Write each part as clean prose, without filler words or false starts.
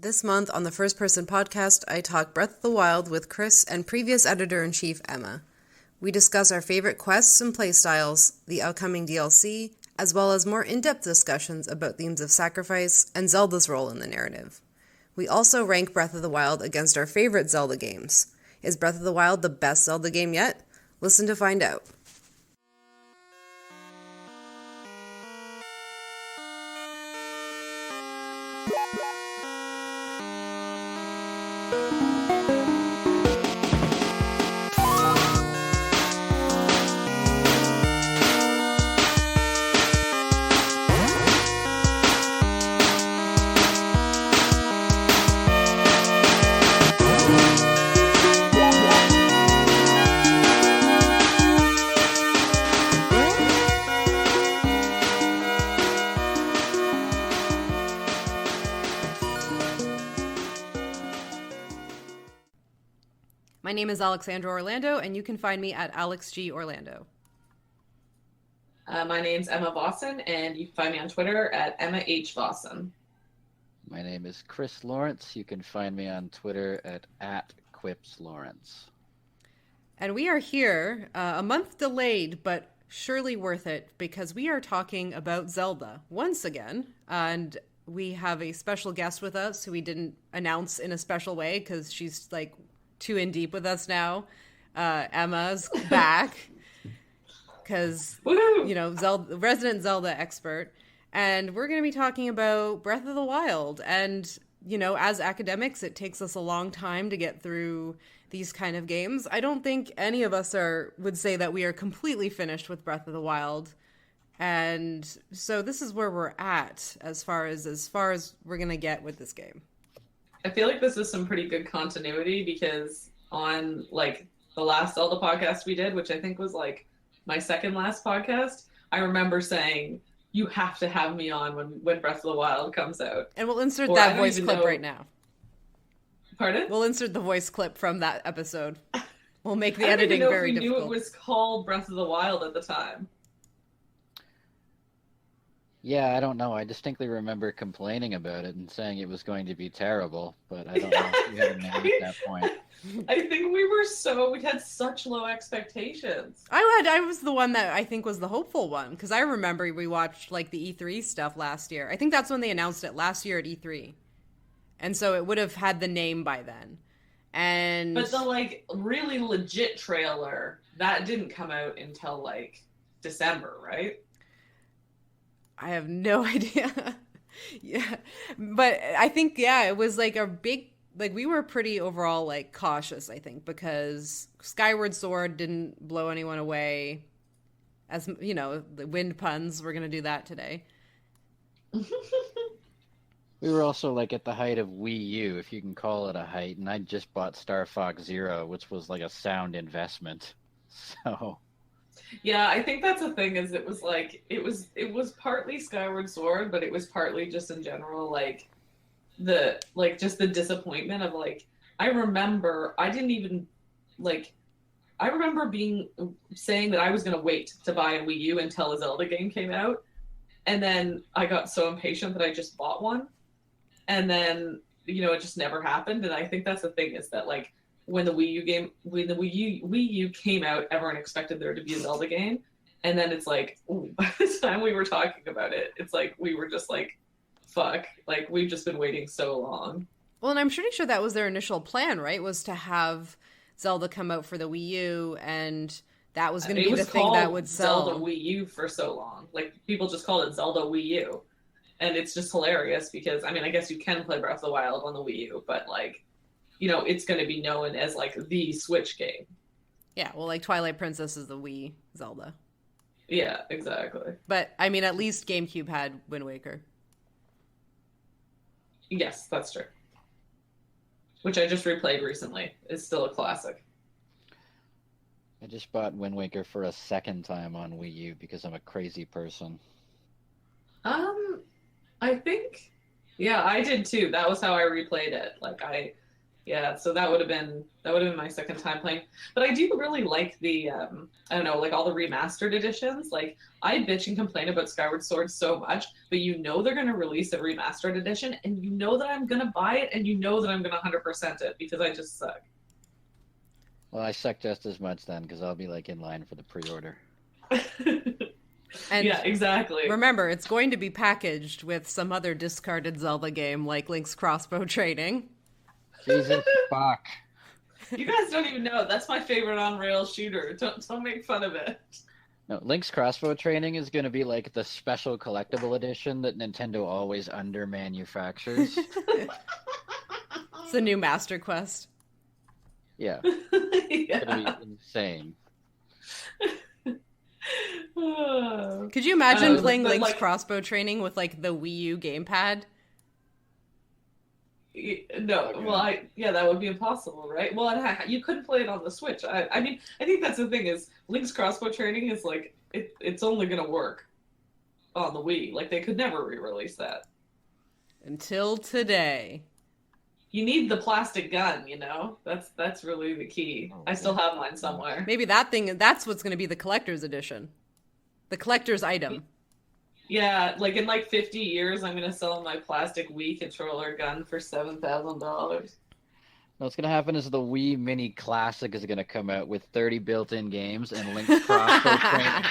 This month on the First Person Podcast, I talk Breath of the Wild with Chris and previous editor-in-chief Emma. We discuss our favorite quests and playstyles, the upcoming DLC, as well as more in-depth discussions about themes of sacrifice and Zelda's role in the narrative. We also rank Breath of the Wild against our favorite Zelda games. Is Breath of the Wild the best Zelda game yet? Listen to find out. My name is Alexandra Orlando, and you can find me at AlexGOrlando. My name's Emma Vossen, and you can find me on Twitter at Emma H. Vossen. My name is Chris Lawrence. You can find me on Twitter at @QuipsLawrence. And we are here, a month delayed, but surely worth it, because we are talking about Zelda once again. And we have a special guest with us who we didn't announce in a special way because she's like too in deep with us now. Emma's back because, you know, Zelda, resident Zelda expert. And we're going to be talking about Breath of the Wild. And, you know, as academics, it takes us a long time to get through these kind of games. I don't think any of us would say that we are completely finished with Breath of the Wild. And so this is where we're at as far as we're going to get with this game. I feel like this is some pretty good continuity because on like the last Zelda podcast we did, which I think was like my second last podcast, I remember saying, you have to have me on when Breath of the Wild comes out. And we'll insert that voice clip right now. Pardon? We'll insert the voice clip from that episode. We'll make the editing very difficult. I don't even know if we knew it was called Breath of the Wild at the time. Yeah, I don't know. I distinctly remember complaining about it and saying it was going to be terrible, but I don't know if we had a name at that point. I think we had such low expectations. I was the one that I think was the hopeful one, because I remember we watched like the E3 stuff last year. I think that's when they announced it, last year at E3. And so it would have had the name by then. But the like really legit trailer, that didn't come out until like December, right? I have no idea. Yeah. But I think, yeah, it was like a big, like we were pretty overall like cautious, I think, because Skyward Sword didn't blow anyone away. As, you know, the wind puns, we're going to do that today. We were also like at the height of Wii U, if you can call it a height, and I just bought Star Fox Zero, which was like a sound investment. So... Yeah, I think that's the thing is it was partly Skyward Sword, but it was partly just in general like just the disappointment of like I remember saying that I was gonna wait to buy a Wii U until a Zelda game came out, and then I got so impatient that I just bought one, and then it just never happened. And I think that's the thing is that like when the Wii U came out, everyone expected there to be a Zelda game, and then it's like, ooh, by the time we were talking about it, it's like we were just like, fuck, like we've just been waiting so long. Well, and I'm pretty sure that was their initial plan, right? Was to have Zelda come out for the Wii U, and that was going to be the thing that would sell. Zelda Wii U for so long, like people just called it Zelda Wii U, and it's just hilarious because I mean, I guess you can play Breath of the Wild on the Wii U, but like, it's going to be known as, like, the Switch game. Yeah, well, like, Twilight Princess is the Wii Zelda. Yeah, exactly. But, I mean, at least GameCube had Wind Waker. Yes, that's true. Which I just replayed recently. It's still a classic. I just bought Wind Waker for a second time on Wii U because I'm a crazy person. I think... Yeah, I did, too. That was how I replayed it. Like, Yeah, so that would have been my second time playing. But I do really like the I don't know, like all the remastered editions. Like I bitch and complain about Skyward Sword so much, but you know they're going to release a remastered edition, and you know that I'm going to buy it, and you know that I'm going to 100% it because I just suck. Well, I suck just as much then because I'll be like in line for the pre-order. And yeah, exactly. remember, it's going to be packaged with some other discarded Zelda game like Link's Crossbow Training. Jesus fuck. You guys don't even know. That's my favorite on-rail shooter. Don't make fun of it. No, Link's Crossbow Training is going to be like the special collectible edition that Nintendo always under-manufactures. It's a new Master Quest. Yeah. Yeah. It's going to be insane. Could you imagine playing but, Link's like, Crossbow Training with like the Wii U gamepad? No, Okay. well, that would be impossible, right? Well, you couldn't play it on the Switch. I mean, I think that's the thing is Link's Crossbow Training is like it's only gonna work on the Wii. Like they could never re-release that. Until today. You need the plastic gun, you know. That's really the key. Oh, I still have mine somewhere. Maybe that's what's going to be the collector's edition. The collector's item. Yeah, like in like 50 years, I'm gonna sell my plastic Wii controller gun for $7,000. What's going to happen is the Wii Mini Classic is going to come out with 30 built-in games, and Link's Crossbow Training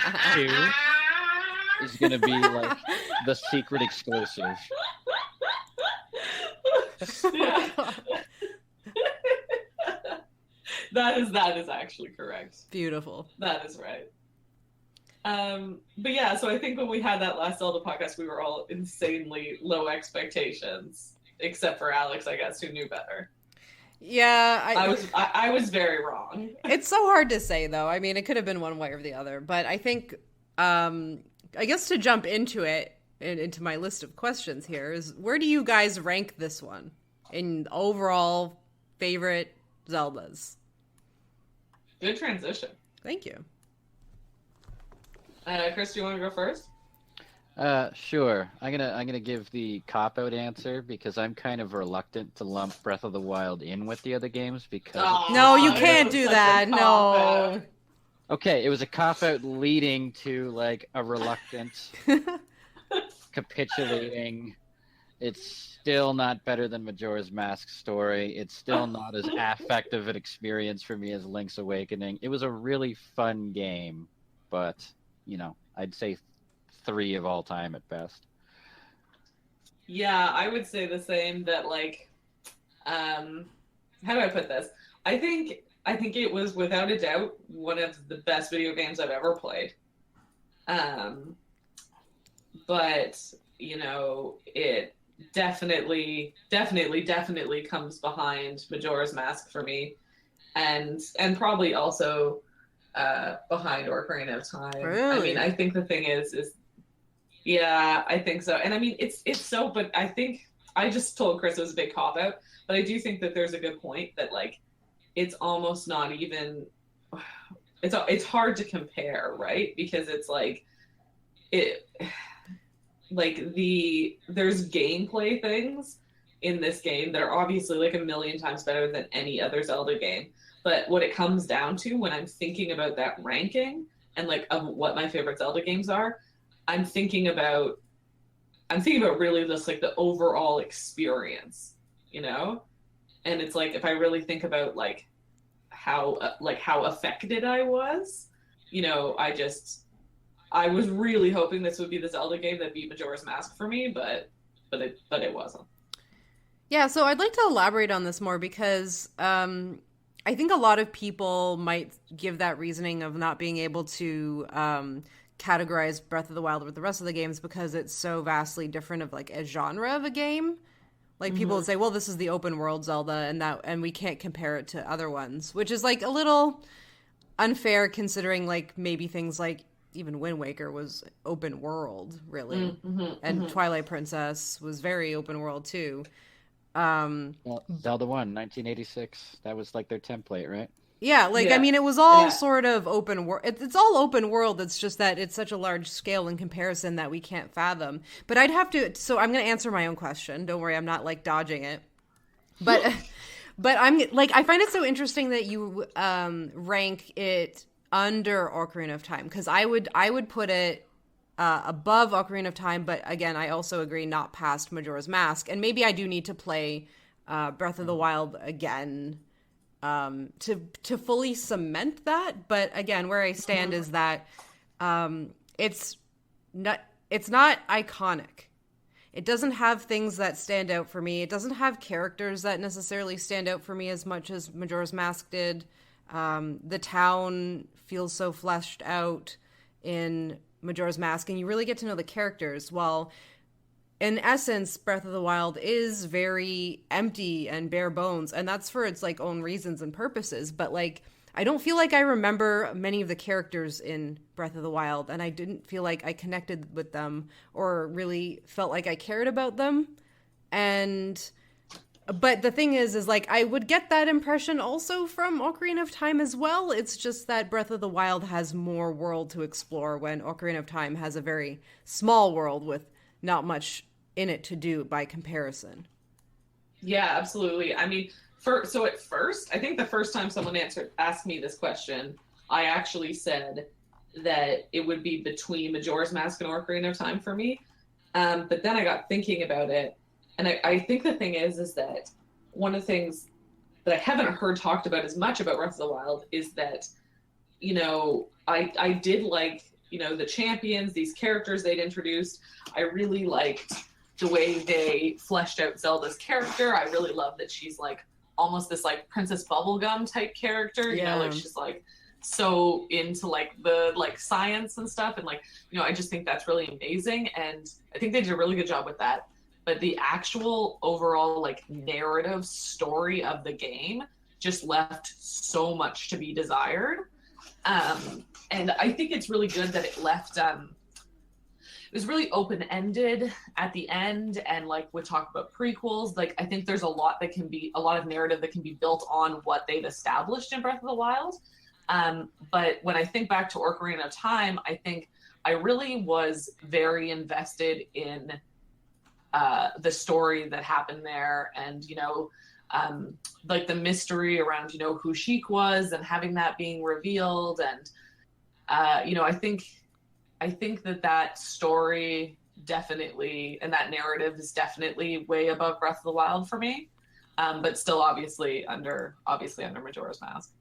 2 is going to be like the secret exclusive. Yeah. that is actually correct. Beautiful. That is right. But yeah, so I think when we had that last Zelda podcast, we were all insanely low expectations, except for Alex, I guess, who knew better. Yeah, I was very wrong. It's so hard to say, though. I mean, it could have been one way or the other. But I think, I guess to jump into it, into my list of questions here, is where do you guys rank this one in overall favorite Zeldas? Good transition. Thank you. Chris, do you want to go first? Sure. I'm gonna give the cop-out answer because I'm kind of reluctant to lump Breath of the Wild in with the other games because No, you it can't was do such a that. No. cop-out. okay, it was a cop-out leading to like a reluctant capitulating. It's still not better than Majora's Mask story. It's still not as affective an experience for me as Link's Awakening. It was a really fun game, but you know, I'd say 3 of all time at best. Yeah, I would say the same. That like, how do I put this? I think it was without a doubt one of the best video games I've ever played. But you know, it definitely comes behind Majora's Mask for me, and probably also behind Ocarina of Time. Really? I mean, I think the thing is yeah, I think so. And I mean, it's so, but I think I just told Chris it was a big cop out, but I do think that there's a good point that like it's almost not even it's hard to compare, right? Because it's like it like there's gameplay things in this game that are obviously like a million times better than any other Zelda game. But what it comes down to when I'm thinking about that ranking and like of what my favorite Zelda games are, I'm thinking about really just like the overall experience, you know? And it's like if I really think about like how affected I was, you know, I was really hoping this would be the Zelda game that beat Majora's Mask for me, but it wasn't. Yeah, so I'd like to elaborate on this more because I think a lot of people might give that reasoning of not being able to categorize Breath of the Wild with the rest of the games because it's so vastly different of like a genre of a game. Like people would say, well, this is the open world Zelda and we can't compare it to other ones, which is like a little unfair considering like maybe things like even Wind Waker was open world, really. And Twilight Princess was very open world too. Well, Zelda 1, 1986. That was like their template, right? Yeah, like, Yeah. I mean, it was all Yeah. sort of open world. It's all open world. It's just that it's such a large scale in comparison that we can't fathom. But I'd have to, so I'm going to answer my own question. Don't worry, I'm not like dodging it. But But I'm like, I find it so interesting that you rank it under Ocarina of Time, because I would put it above Ocarina of Time, but again, I also agree not past Majora's Mask, and maybe I do need to play Breath of the Wild again to fully cement that. But again, where I stand is that it's not iconic. It doesn't have things that stand out for me. It doesn't have characters that necessarily stand out for me as much as Majora's Mask did. The town feels so fleshed out in Majora's Mask, and you really get to know the characters. While in essence, Breath of the Wild is very empty and bare bones, and that's for its like own reasons and purposes. But like, I don't feel like I remember many of the characters in Breath of the Wild, and I didn't feel like I connected with them or really felt like I cared about them. But the thing is like, I would get that impression also from Ocarina of Time as well. It's just that Breath of the Wild has more world to explore, when Ocarina of Time has a very small world with not much in it to do by comparison. Yeah, absolutely. I mean, so at first, I think the first time someone asked me this question, I actually said that it would be between Majora's Mask and Ocarina of Time for me. But then I got thinking about it, and I think the thing is that one of the things that I haven't heard talked about as much about Breath of the Wild is that, I did like, the champions, these characters they'd introduced. I really liked the way they fleshed out Zelda's character. I really love that she's like almost this like Princess Bubblegum type character, like she's like so into like the like science and stuff, and like, I just think that's really amazing, and I think they did a really good job with that. But the actual overall like narrative story of the game just left so much to be desired, and I think it's really good that it left it was really open-ended at the end, and like we talk about prequels, like I think there's a lot of narrative that can be built on what they've established in Breath of the Wild. But when I think back to Ocarina of Time, I think I really was very invested in the story that happened there, and like the mystery around who Sheik was, and having that being revealed, and I think that story definitely, and that narrative is definitely way above Breath of the Wild for me, but still obviously under Majora's Mask.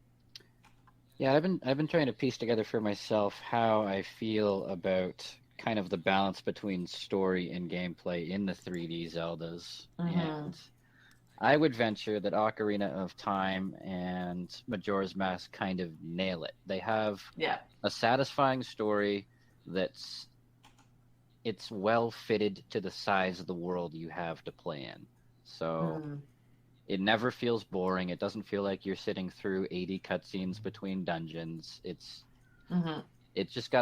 Yeah, I've been trying to piece together for myself how I feel about kind of the balance between story and gameplay in the 3D Zeldas, and I would venture that Ocarina of Time and Majora's Mask kind of nail it. They have a satisfying story it's well fitted to the size of the world you have to play in. So it never feels boring. It doesn't feel like you're sitting through 80 cutscenes between dungeons. It's just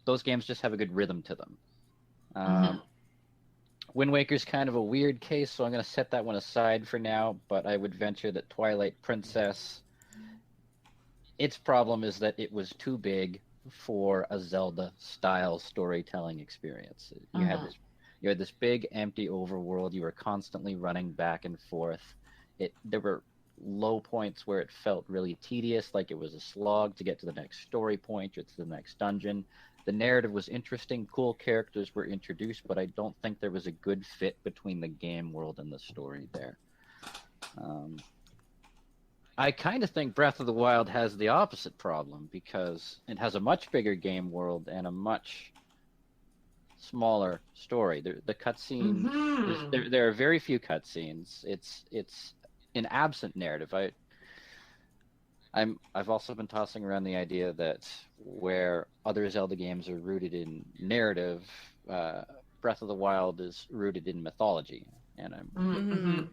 those games just have a good rhythm to them. Wind Waker's kind of a weird case, so I'm going to set that one aside for now, but I would venture that Twilight Princess, its problem is that it was too big for a Zelda-style storytelling experience. You had this big, empty overworld. You were constantly running back and forth. There were low points where it felt really tedious, like it was a slog to get to the next story point or to the next dungeon. The narrative was interesting, cool characters were introduced, but I don't think there was a good fit between the game world and the story there. I kind of think Breath of the Wild has the opposite problem, because it has a much bigger game world and a much smaller story. The cutscenes, there are very few cutscenes. It's an absent narrative. I've also been tossing around the idea that where other Zelda games are rooted in narrative, Breath of the Wild is rooted in mythology, and I'm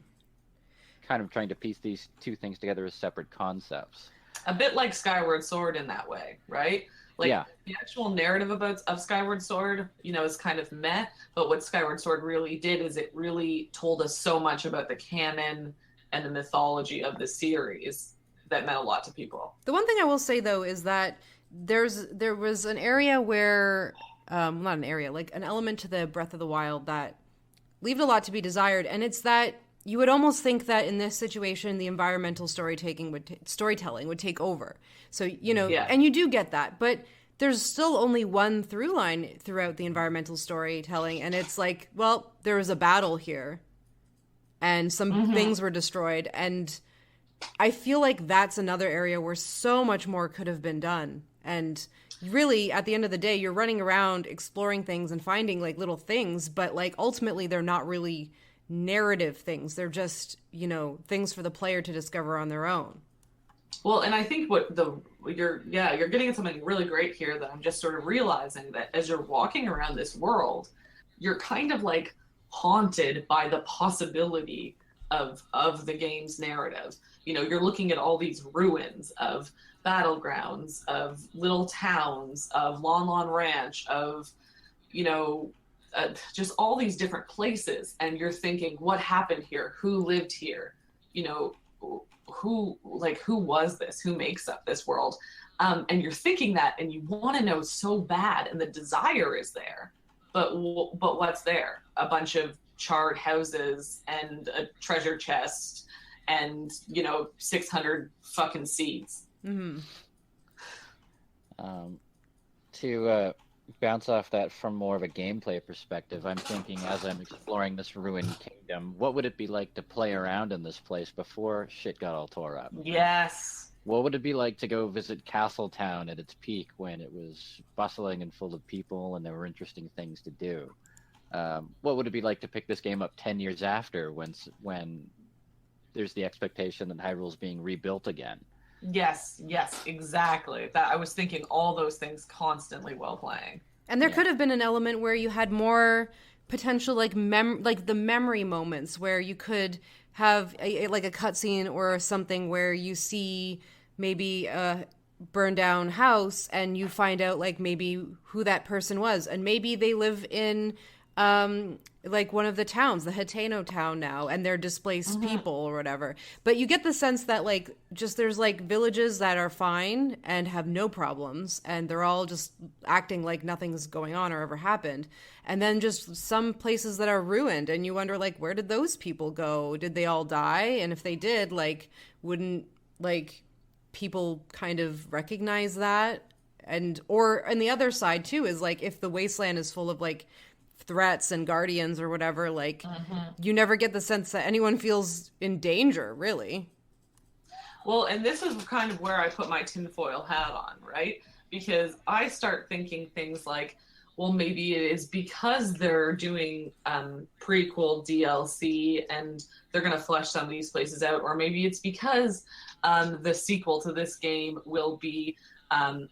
kind of trying to piece these two things together as separate concepts. A bit like Skyward Sword in that way, right? Like the actual narrative of Skyward Sword, is kind of meh, but what Skyward Sword really did is it really told us so much about the canon and the mythology of the series that meant a lot to people. The one thing I will say though is that there was an area where not an area, like an element to the Breath of the Wild that left a lot to be desired, and it's that you would almost think that in this situation, the environmental storytelling would take over. So, Yeah. and you do get that, but there's still only one through line throughout the environmental storytelling. And it's like, well, there was a battle here and some things were destroyed. And I feel like that's another area where so much more could have been done. And really, at the end of the day, you're running around exploring things and finding like little things, but like ultimately they're not really narrative things. They're just, things for the player to discover on their own. Well, and I think you're getting at something really great here that I'm just sort of realizing that as you're walking around this world, you're kind of like haunted by the possibility of the game's narrative. You're looking at all these ruins of battlegrounds, of little towns, of Lon Lon Ranch, of, just all these different places. And you're thinking, what happened here? Who lived here? Who was this? Who makes up this world? And you're thinking that, and you want to know so bad, and the desire is there. But what's there? A bunch of charred houses and a treasure chest and 600 fucking seeds. Mm-hmm. To bounce off that from more of a gameplay perspective, I'm thinking as I'm exploring this ruined kingdom, what would it be like to play around in this place before shit got all tore up? Yes. What would it be like to go visit Castletown at its peak when it was bustling and full of people and there were interesting things to do? What would it be like to pick this game up 10 years after when there's the expectation that Hyrule's being rebuilt again? Yes, exactly. That I was thinking all those things constantly while playing. And there could have been an element where you had more potential, like the memory moments where you could have like a cutscene or something where you see maybe a burned down house and you find out like maybe who that person was, and maybe they live in like one of the towns, the Hitano town now, and they're displaced people or whatever. But you get the sense that like just there's like villages that are fine and have no problems, and they're all just acting like nothing's going on or ever happened. And then just some places that are ruined, and you wonder like, where did those people go? Did they all die? And if they did, like, wouldn't like people kind of recognize that? And the other side too is like, if the wasteland is full of like threats and guardians or whatever, like you never get the sense that anyone feels in danger, really. Well, and this is kind of where I put my tinfoil hat on, right? Because I start thinking things like, well, maybe it is because they're doing prequel DLC and they're going to flesh some of these places out, or maybe it's because the sequel to this game will be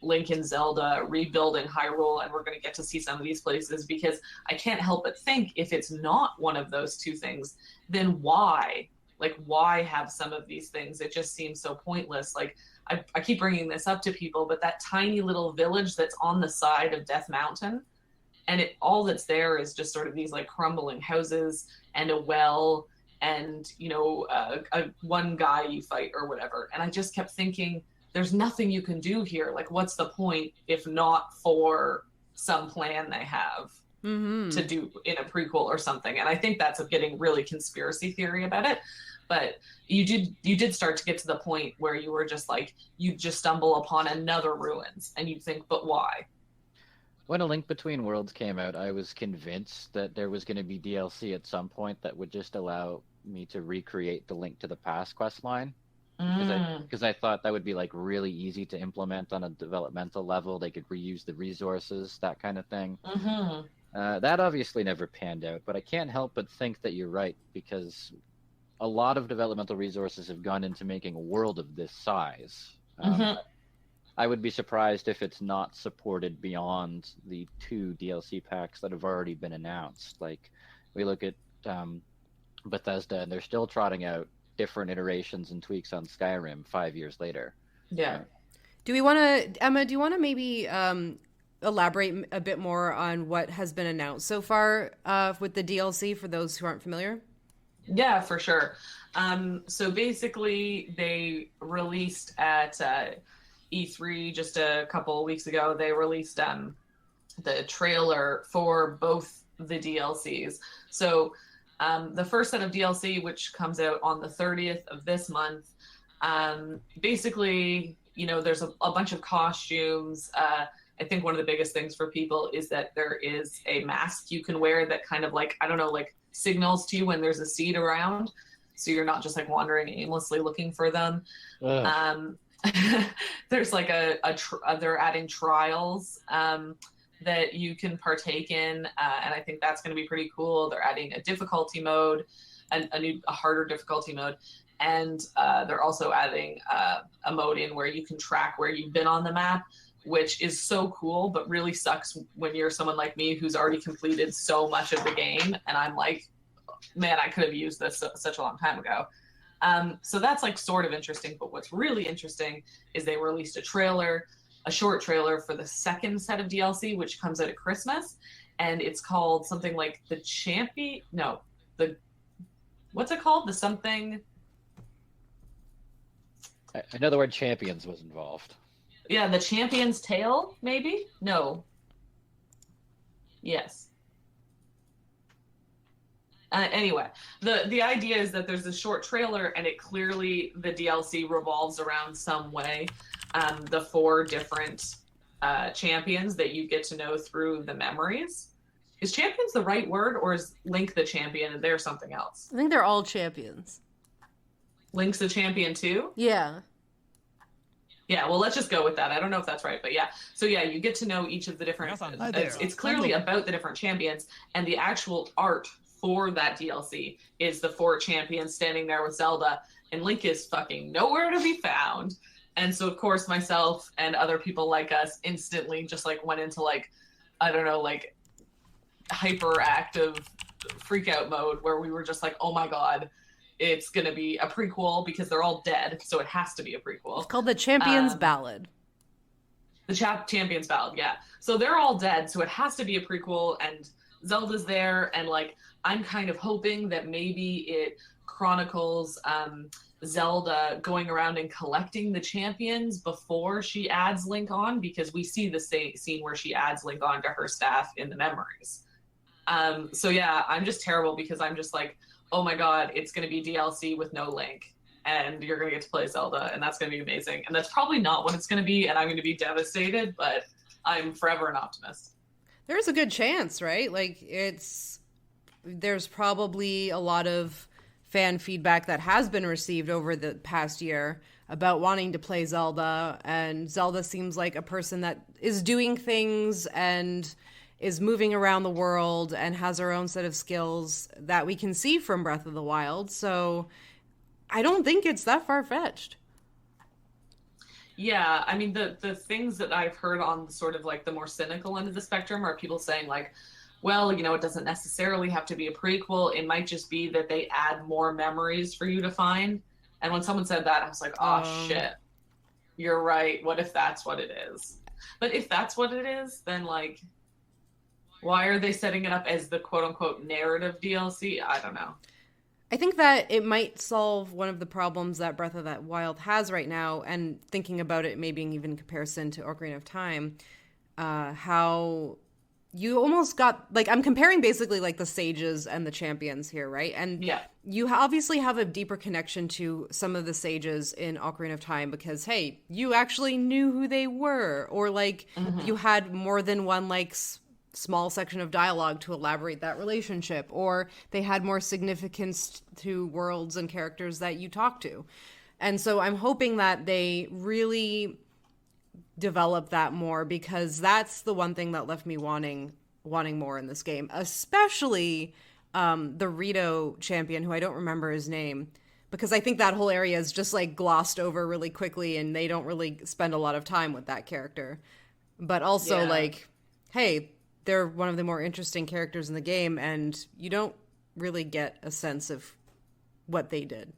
Link and Zelda rebuilding Hyrule, and we're going to get to see some of these places, because I can't help but think if it's not one of those two things, then why? Like, why have some of these things? It just seems so pointless. Like, I keep bringing this up to people, but that tiny little village that's on the side of Death Mountain, and all that's there is just sort of these like crumbling houses and a well and, one guy you fight or whatever. And I just kept thinking, there's nothing you can do here. Like, what's the point if not for some plan they have to do in a prequel or something? And I think that's getting really conspiracy theory about it. But you did start to get to the point where you were just like, you just stumble upon another ruins and you think, but why? When A Link Between Worlds came out, I was convinced that there was going to be DLC at some point that would just allow me to recreate the Link to the Past quest line. Because I thought that would be like really easy to implement on a developmental level. They could reuse the resources, that kind of thing. That obviously never panned out, but I can't help but think that you're right, because a lot of developmental resources have gone into making a world of this size. I would be surprised if it's not supported beyond the 2 DLC packs that have already been announced. Like, we look at Bethesda, and they're still trotting out different iterations and tweaks on Skyrim 5 years later. Yeah. Do we want to, Emma, do you want to maybe elaborate a bit more on what has been announced so far with the DLC for those who aren't familiar? Yeah, for sure. So basically, they released at E3 just a couple of weeks ago, they released the trailer for both the DLCs. So The first set of DLC, which comes out on the 30th of this month, basically, there's a bunch of costumes. I think one of the biggest things for people is that there is a mask you can wear that kind of like, I don't know, like signals to you when there's a seed around. So you're not just like wandering aimlessly looking for them. There's like they're adding trials that you can partake in. And I think that's going to be pretty cool. They're adding a difficulty mode, a harder difficulty mode. And they're also adding a mode in where you can track where you've been on the map, which is so cool, but really sucks when you're someone like me who's already completed so much of the game. And I'm like, man, I could have used this such a long time ago. So that's like sort of interesting. But what's really interesting is they released a short trailer for the second set of DLC, which comes out at Christmas. And it's called something like what's it called? The something... I know the word champions was involved. Yeah, the Champion's Tale, maybe? No. Yes. Anyway, the idea is that there's a short trailer, and it clearly, the DLC revolves around some way the 4 different champions that you get to know through the memories. Is champions the right word, or is Link the champion and they're something else? I think they're all champions. Link's the champion too? Yeah. Yeah, well, let's just go with that. I don't know if that's right, but yeah. So yeah, you get to know each of the different... It's clearly about the different champions, and the actual art for that DLC is the 4 champions standing there with Zelda, and Link is fucking nowhere to be found. And so, of course, myself and other people like us instantly just like went into like, I don't know, like hyperactive freak out mode where we were just like, oh my God, it's going to be a prequel because they're all dead. So it has to be a prequel. It's called the Champion's Ballad. The Champion's Ballad, yeah. So they're all dead. So it has to be a prequel, and Zelda's there. And like, I'm kind of hoping that maybe it chronicles Zelda going around and collecting the champions before she adds Link on, because we see the scene where she adds Link on to her staff in the memories. So yeah, I'm just terrible because I'm just like, oh my God, it's going to be DLC with no Link, and you're going to get to play Zelda, and that's going to be amazing. And that's probably not what it's going to be, and I'm going to be devastated, but I'm forever an optimist. There's a good chance, right? Like, there's probably a lot of fan feedback that has been received over the past year about wanting to play Zelda, and Zelda seems like a person that is doing things and is moving around the world and has her own set of skills that we can see from Breath of the Wild. So I don't think it's that far-fetched. Yeah, I mean, the things that I've heard on sort of like the more cynical end of the spectrum are people saying like, well, it doesn't necessarily have to be a prequel. It might just be that they add more memories for you to find. And when someone said that, I was like, oh, shit, you're right. What if that's what it is? But if that's what it is, then like, why are they setting it up as the quote-unquote narrative DLC? I don't know. I think that it might solve one of the problems that Breath of the Wild has right now, and thinking about it maybe even in comparison to Ocarina of Time, how you almost got, like, I'm comparing basically like the sages and the champions here, right? And yeah, you obviously have a deeper connection to some of the sages in Ocarina of Time because, hey, you actually knew who they were, or like you had more than one like small section of dialogue to elaborate that relationship, or they had more significance to worlds and characters that you talk to. And so I'm hoping that they really develop that more, because that's the one thing that left me wanting more in this game, especially the Rito champion, who I don't remember his name, because I think that whole area is just like glossed over really quickly and they don't really spend a lot of time with that character. But also like, hey, they're one of the more interesting characters in the game, and you don't really get a sense of what they did.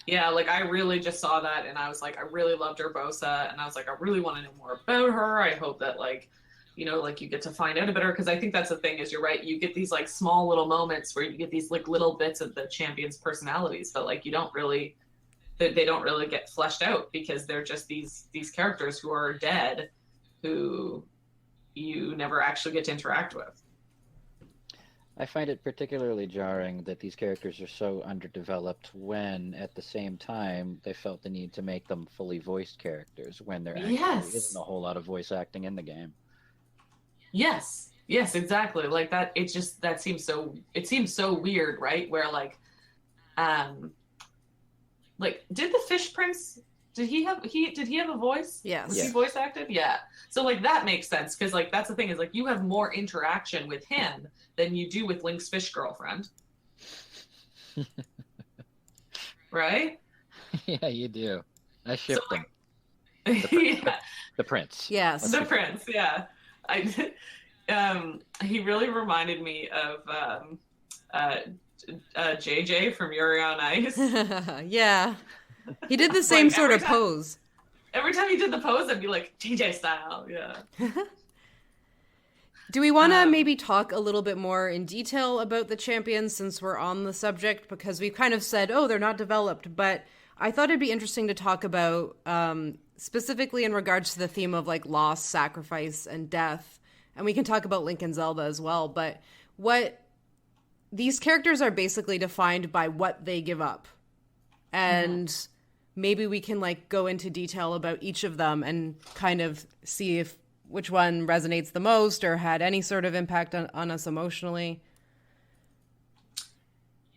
Yeah, like I really just saw that and I was like, I really loved Urbosa, and I was like, I really want to know more about her. I hope that like, like you get to find out about her, because I think that's the thing is, you're right, you get these like small little moments where you get these like little bits of the champions' personalities, but like they don't really get fleshed out, because they're just these characters who are dead, who you never actually get to interact with. I find it particularly jarring that these characters are so underdeveloped when, at the same time, they felt the need to make them fully voiced characters when there actually isn't Yes. a whole lot of voice acting in the game. Yes. Yes, exactly. Like that it just that seems so it seems so weird, right? Where um did the Fish Prince did he have a voice? Yes. Was he Yes. voice acted? Yeah. So like that makes sense because like that's the thing is like you have more interaction with him than you do with Link's fish girlfriend. Right? Yeah, you do. I So shipped them. like yeah. The prince. Yes. The Prince, yeah. I he really reminded me of uh JJ from Yuri on Ice. Yeah. He did the same Like, sort every of time- pose. Every time he did the pose, I'd be like, JJ style, yeah. Do we want to Um, maybe talk a little bit more in detail about the champions since we're on the subject? Because we've kind of said, oh, they're not developed. But I thought it'd be interesting to talk about specifically in regards to the theme of like loss, sacrifice, and death. And we can talk about Link and Zelda as well. But what these characters are basically defined by what they give up. And maybe we can like go into detail about each of them and kind of see if which one resonates the most or had any sort of impact on us emotionally.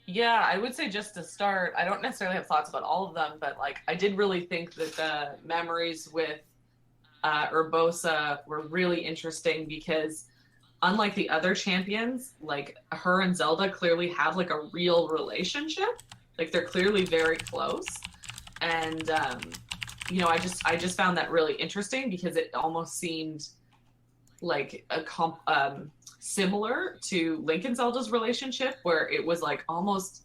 Yeah, I would say just to start, I don't necessarily have thoughts about all of them, but like I did really think that the memories with Urbosa were really interesting because unlike the other champions, like her and Zelda clearly have like a real relationship. Like they're clearly very close. And you know, I just found that really interesting because it almost seemed like similar to Link and Zelda's relationship, where it was like almost,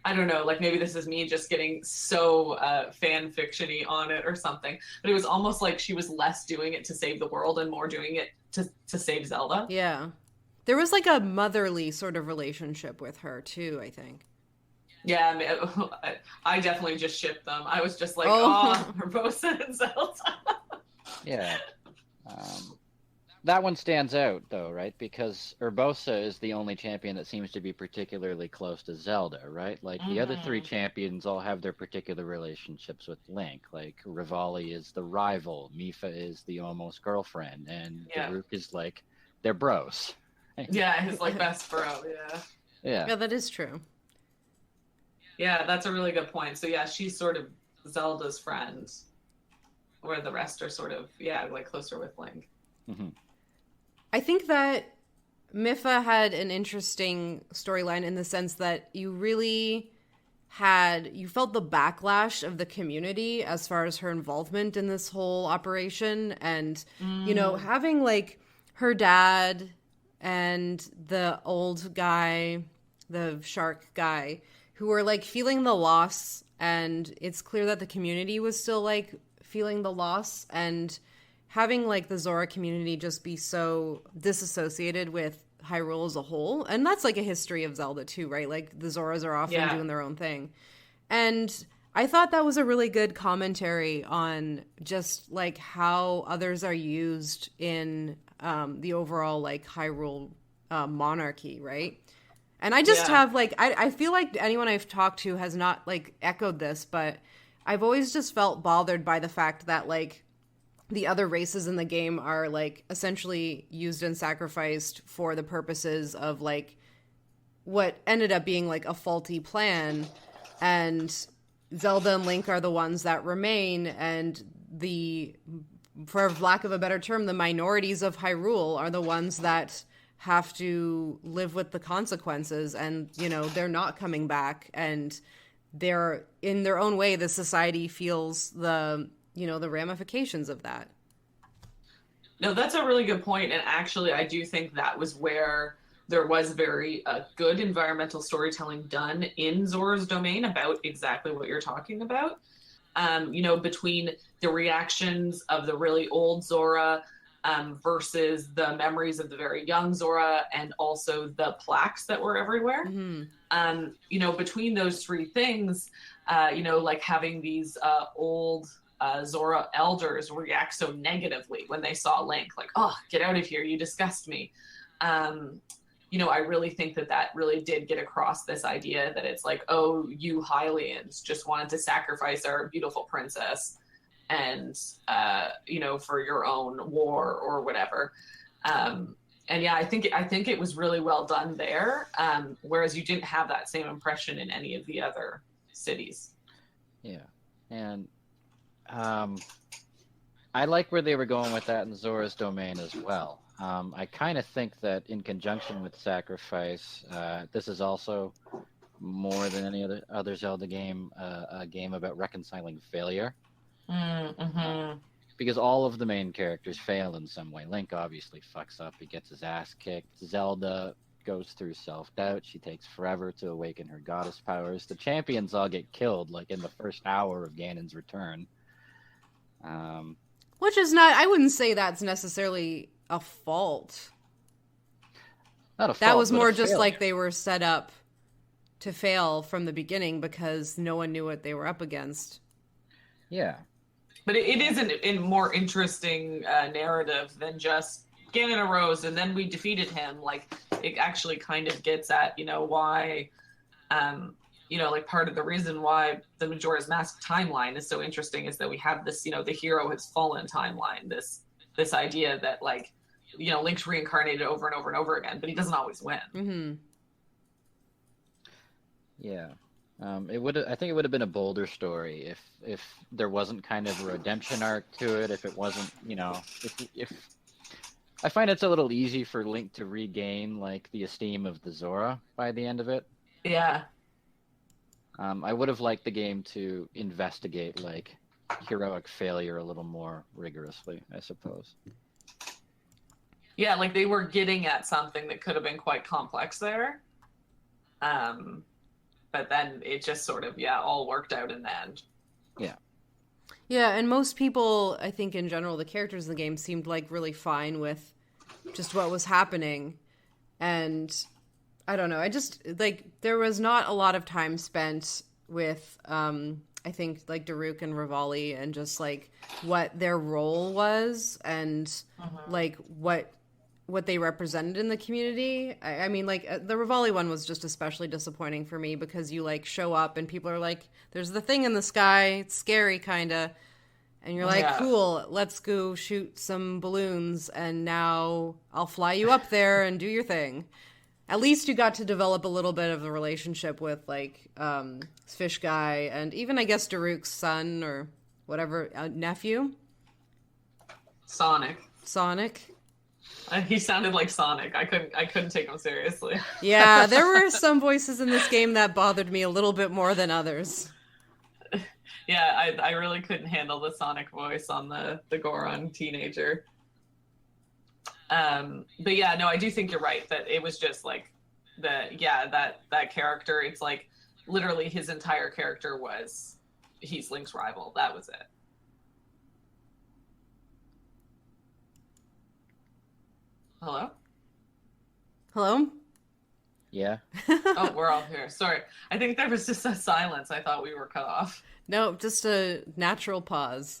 I don't know, like maybe this is me just getting so fan fiction-y on it or something, but it was almost like she was less doing it to save the world and more doing it to save Zelda. Yeah. There was like a motherly sort of relationship with her too, I think. Yeah, I mean, I definitely just shipped them. I was just like, Oh. oh, Urbosa and Zelda. Yeah. That one stands out, though, right? Because Urbosa is the only champion that seems to be particularly close to Zelda, right? Like, the other three champions all have their particular relationships with Link. Like, Rivali is the rival, Mifa is the almost girlfriend, and Daruk is like, they're bros. Yeah, his like best bro, yeah. Yeah. Yeah, that is true. Yeah, that's a really good point. So yeah, she's sort of Zelda's friend, where the rest are sort of, yeah, like closer with Link. Mm-hmm. I think that Mifa had an interesting storyline in the sense that you felt the backlash of the community as far as her involvement in this whole operation. And, you know, having like her dad and the old guy, the shark guy, who were like feeling the loss. And it's clear that the community was still like feeling the loss, and having like the Zora community just be so disassociated with Hyrule as a whole. And that's like a history of Zelda too, right? Like the Zoras are often doing their own thing. And I thought that was a really good commentary on just like how others are used in the overall like Hyrule monarchy, right? And I just have like, I feel like anyone I've talked to has not like echoed this, but I've always just felt bothered by the fact that like the other races in the game are like essentially used and sacrificed for the purposes of like what ended up being like a faulty plan, and Zelda and Link are the ones that remain, and for lack of a better term, the minorities of Hyrule are the ones that have to live with the consequences, and you know they're not coming back, and they're in their own way the society feels the ramifications of that. No, that's a really good point. And actually, I do think that was where there was very good environmental storytelling done in Zora's domain about exactly what you're talking about. You know, between the reactions of the really old Zora versus the memories of the very young Zora, and also the plaques that were everywhere. Mm-hmm. You know, between those three things, you know, like having these old Zora elders react so negatively when they saw Link, like, oh, get out of here, you disgust me. I really think that really did get across this idea that it's like, oh, you Hylians just wanted to sacrifice our beautiful princess and, for your own war or whatever. And yeah, I think it was really well done there. Whereas you didn't have that same impression in any of the other cities. Yeah. And I like where they were going with that in Zora's Domain as well. I kind of think that in conjunction with Sacrifice, this is also more than any other Zelda game, a game about reconciling failure. Mm-hmm. Because all of the main characters fail in some way. Link obviously fucks up. He gets his ass kicked. Zelda goes through self-doubt. She takes forever to awaken her goddess powers. The champions all get killed, like in the first hour of Ganon's return. Which is not, I wouldn't say that's necessarily a fault. Not a fault, that was more just failure. like they were set up to fail from the beginning because no one knew what they were up against. Yeah. But it is a more interesting narrative than just Ganon arose and then we defeated him. Like, it actually kind of gets at, why, like part of the reason why the Majora's Mask timeline is so interesting is that we have this, the hero has fallen timeline, this idea that, like, Link's reincarnated over and over and over again, but he doesn't always win. Mm-hmm. Yeah. I think it would have been a bolder story if there wasn't kind of a redemption arc to it. If it wasn't, if I find it's a little easy for Link to regain like the esteem of the Zora by the end of it. Yeah. I would have liked the game to investigate like heroic failure a little more rigorously, I suppose. Yeah, like they were getting at something that could have been quite complex there. But then it just sort of, all worked out in the end. Yeah. Yeah, and most people, I think in general, the characters in the game seemed like really fine with just what was happening. And I don't know, I just, like, there was not a lot of time spent with, I think, like, Daruk and Rivali and just, like, what their role was and, like, what they represented in the community. I mean, like, the Rivali one was just especially disappointing for me because you, like, show up and people are like, there's the thing in the sky, it's scary, kinda. And you're like, cool, let's go shoot some balloons and now I'll fly you up there and do your thing. At least you got to develop a little bit of a relationship with, like, Fish Guy and even, I guess, Daruk's son or whatever, nephew? Sonic. He sounded like Sonic. I couldn't take him seriously. Yeah, there were some voices in this game that bothered me a little bit more than others. Yeah, I really couldn't handle the Sonic voice on the Goron teenager. But yeah, no, I do think you're right that it was just like that character. It's like literally his entire character was he's Link's rival. That was it. Hello? Hello? Yeah. Oh, we're all here. Sorry. I think there was just a silence. I thought we were cut off. No, just a natural pause.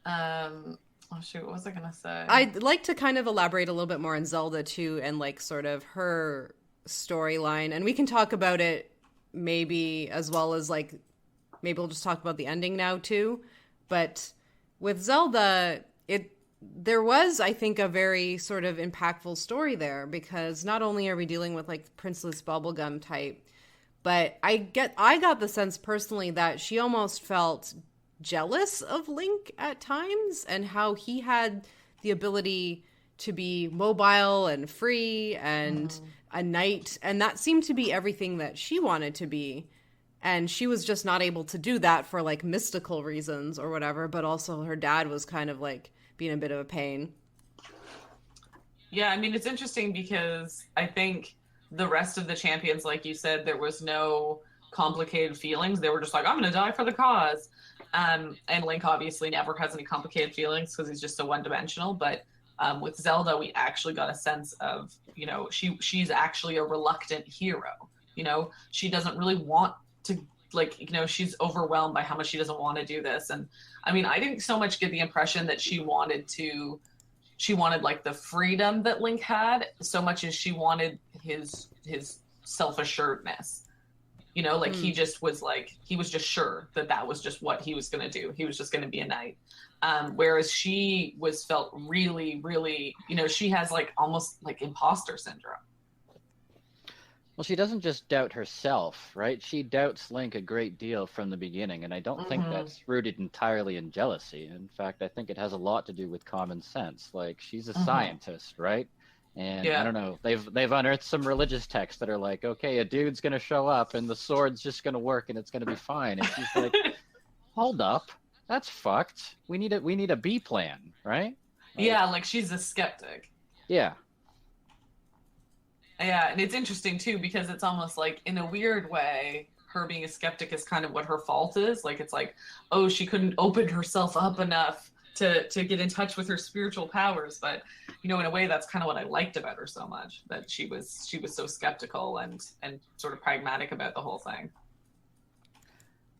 Oh shoot, what was I gonna say? I'd like to kind of elaborate a little bit more on Zelda too and like sort of her storyline, and we can talk about it maybe as well as like maybe we'll just talk about the ending now too. But with Zelda, there was, I think, a very sort of impactful story there because not only are we dealing with like Princess Bubblegum type, but I got the sense personally that she almost felt jealous of Link at times and how he had the ability to be mobile and free and a knight, and that seemed to be everything that she wanted to be, and she was just not able to do that for like mystical reasons or whatever, but also her dad was kind of like being a bit of a pain. Yeah, I mean, it's interesting because I think the rest of the champions, like you said, there was no complicated feelings. They were just like, I'm going to die for the cause. And Link obviously never has any complicated feelings because he's just so one-dimensional. But with Zelda, we actually got a sense of, she's actually a reluctant hero. She doesn't really want to, she's overwhelmed by how much she doesn't want to do this. And I mean, I didn't so much get the impression that she wanted to she wanted like the freedom that Link had so much as she wanted his self-assuredness. You know, like he just was like, he was just sure that was just what he was going to do. He was just going to be a knight. Whereas she felt really, really, you know, she has like almost like imposter syndrome. Well, she doesn't just doubt herself, right? She doubts Link a great deal from the beginning, and I don't think that's rooted entirely in jealousy. In fact, I think it has a lot to do with common sense. Like, she's a scientist, right? And I don't know, they've unearthed some religious texts that are like, okay, a dude's gonna show up and the sword's just gonna work and it's gonna be fine. And she's like, hold up, that's fucked. We need a B plan, right? Like she's a skeptic. Yeah. Yeah, and it's interesting too because it's almost like in a weird way, her being a skeptic is kind of what her fault is. Like it's like, oh, she couldn't open herself up enough to get in touch with her spiritual powers. But you know, in a way, that's kind of what I liked about her so much, that she was so skeptical and sort of pragmatic about the whole thing.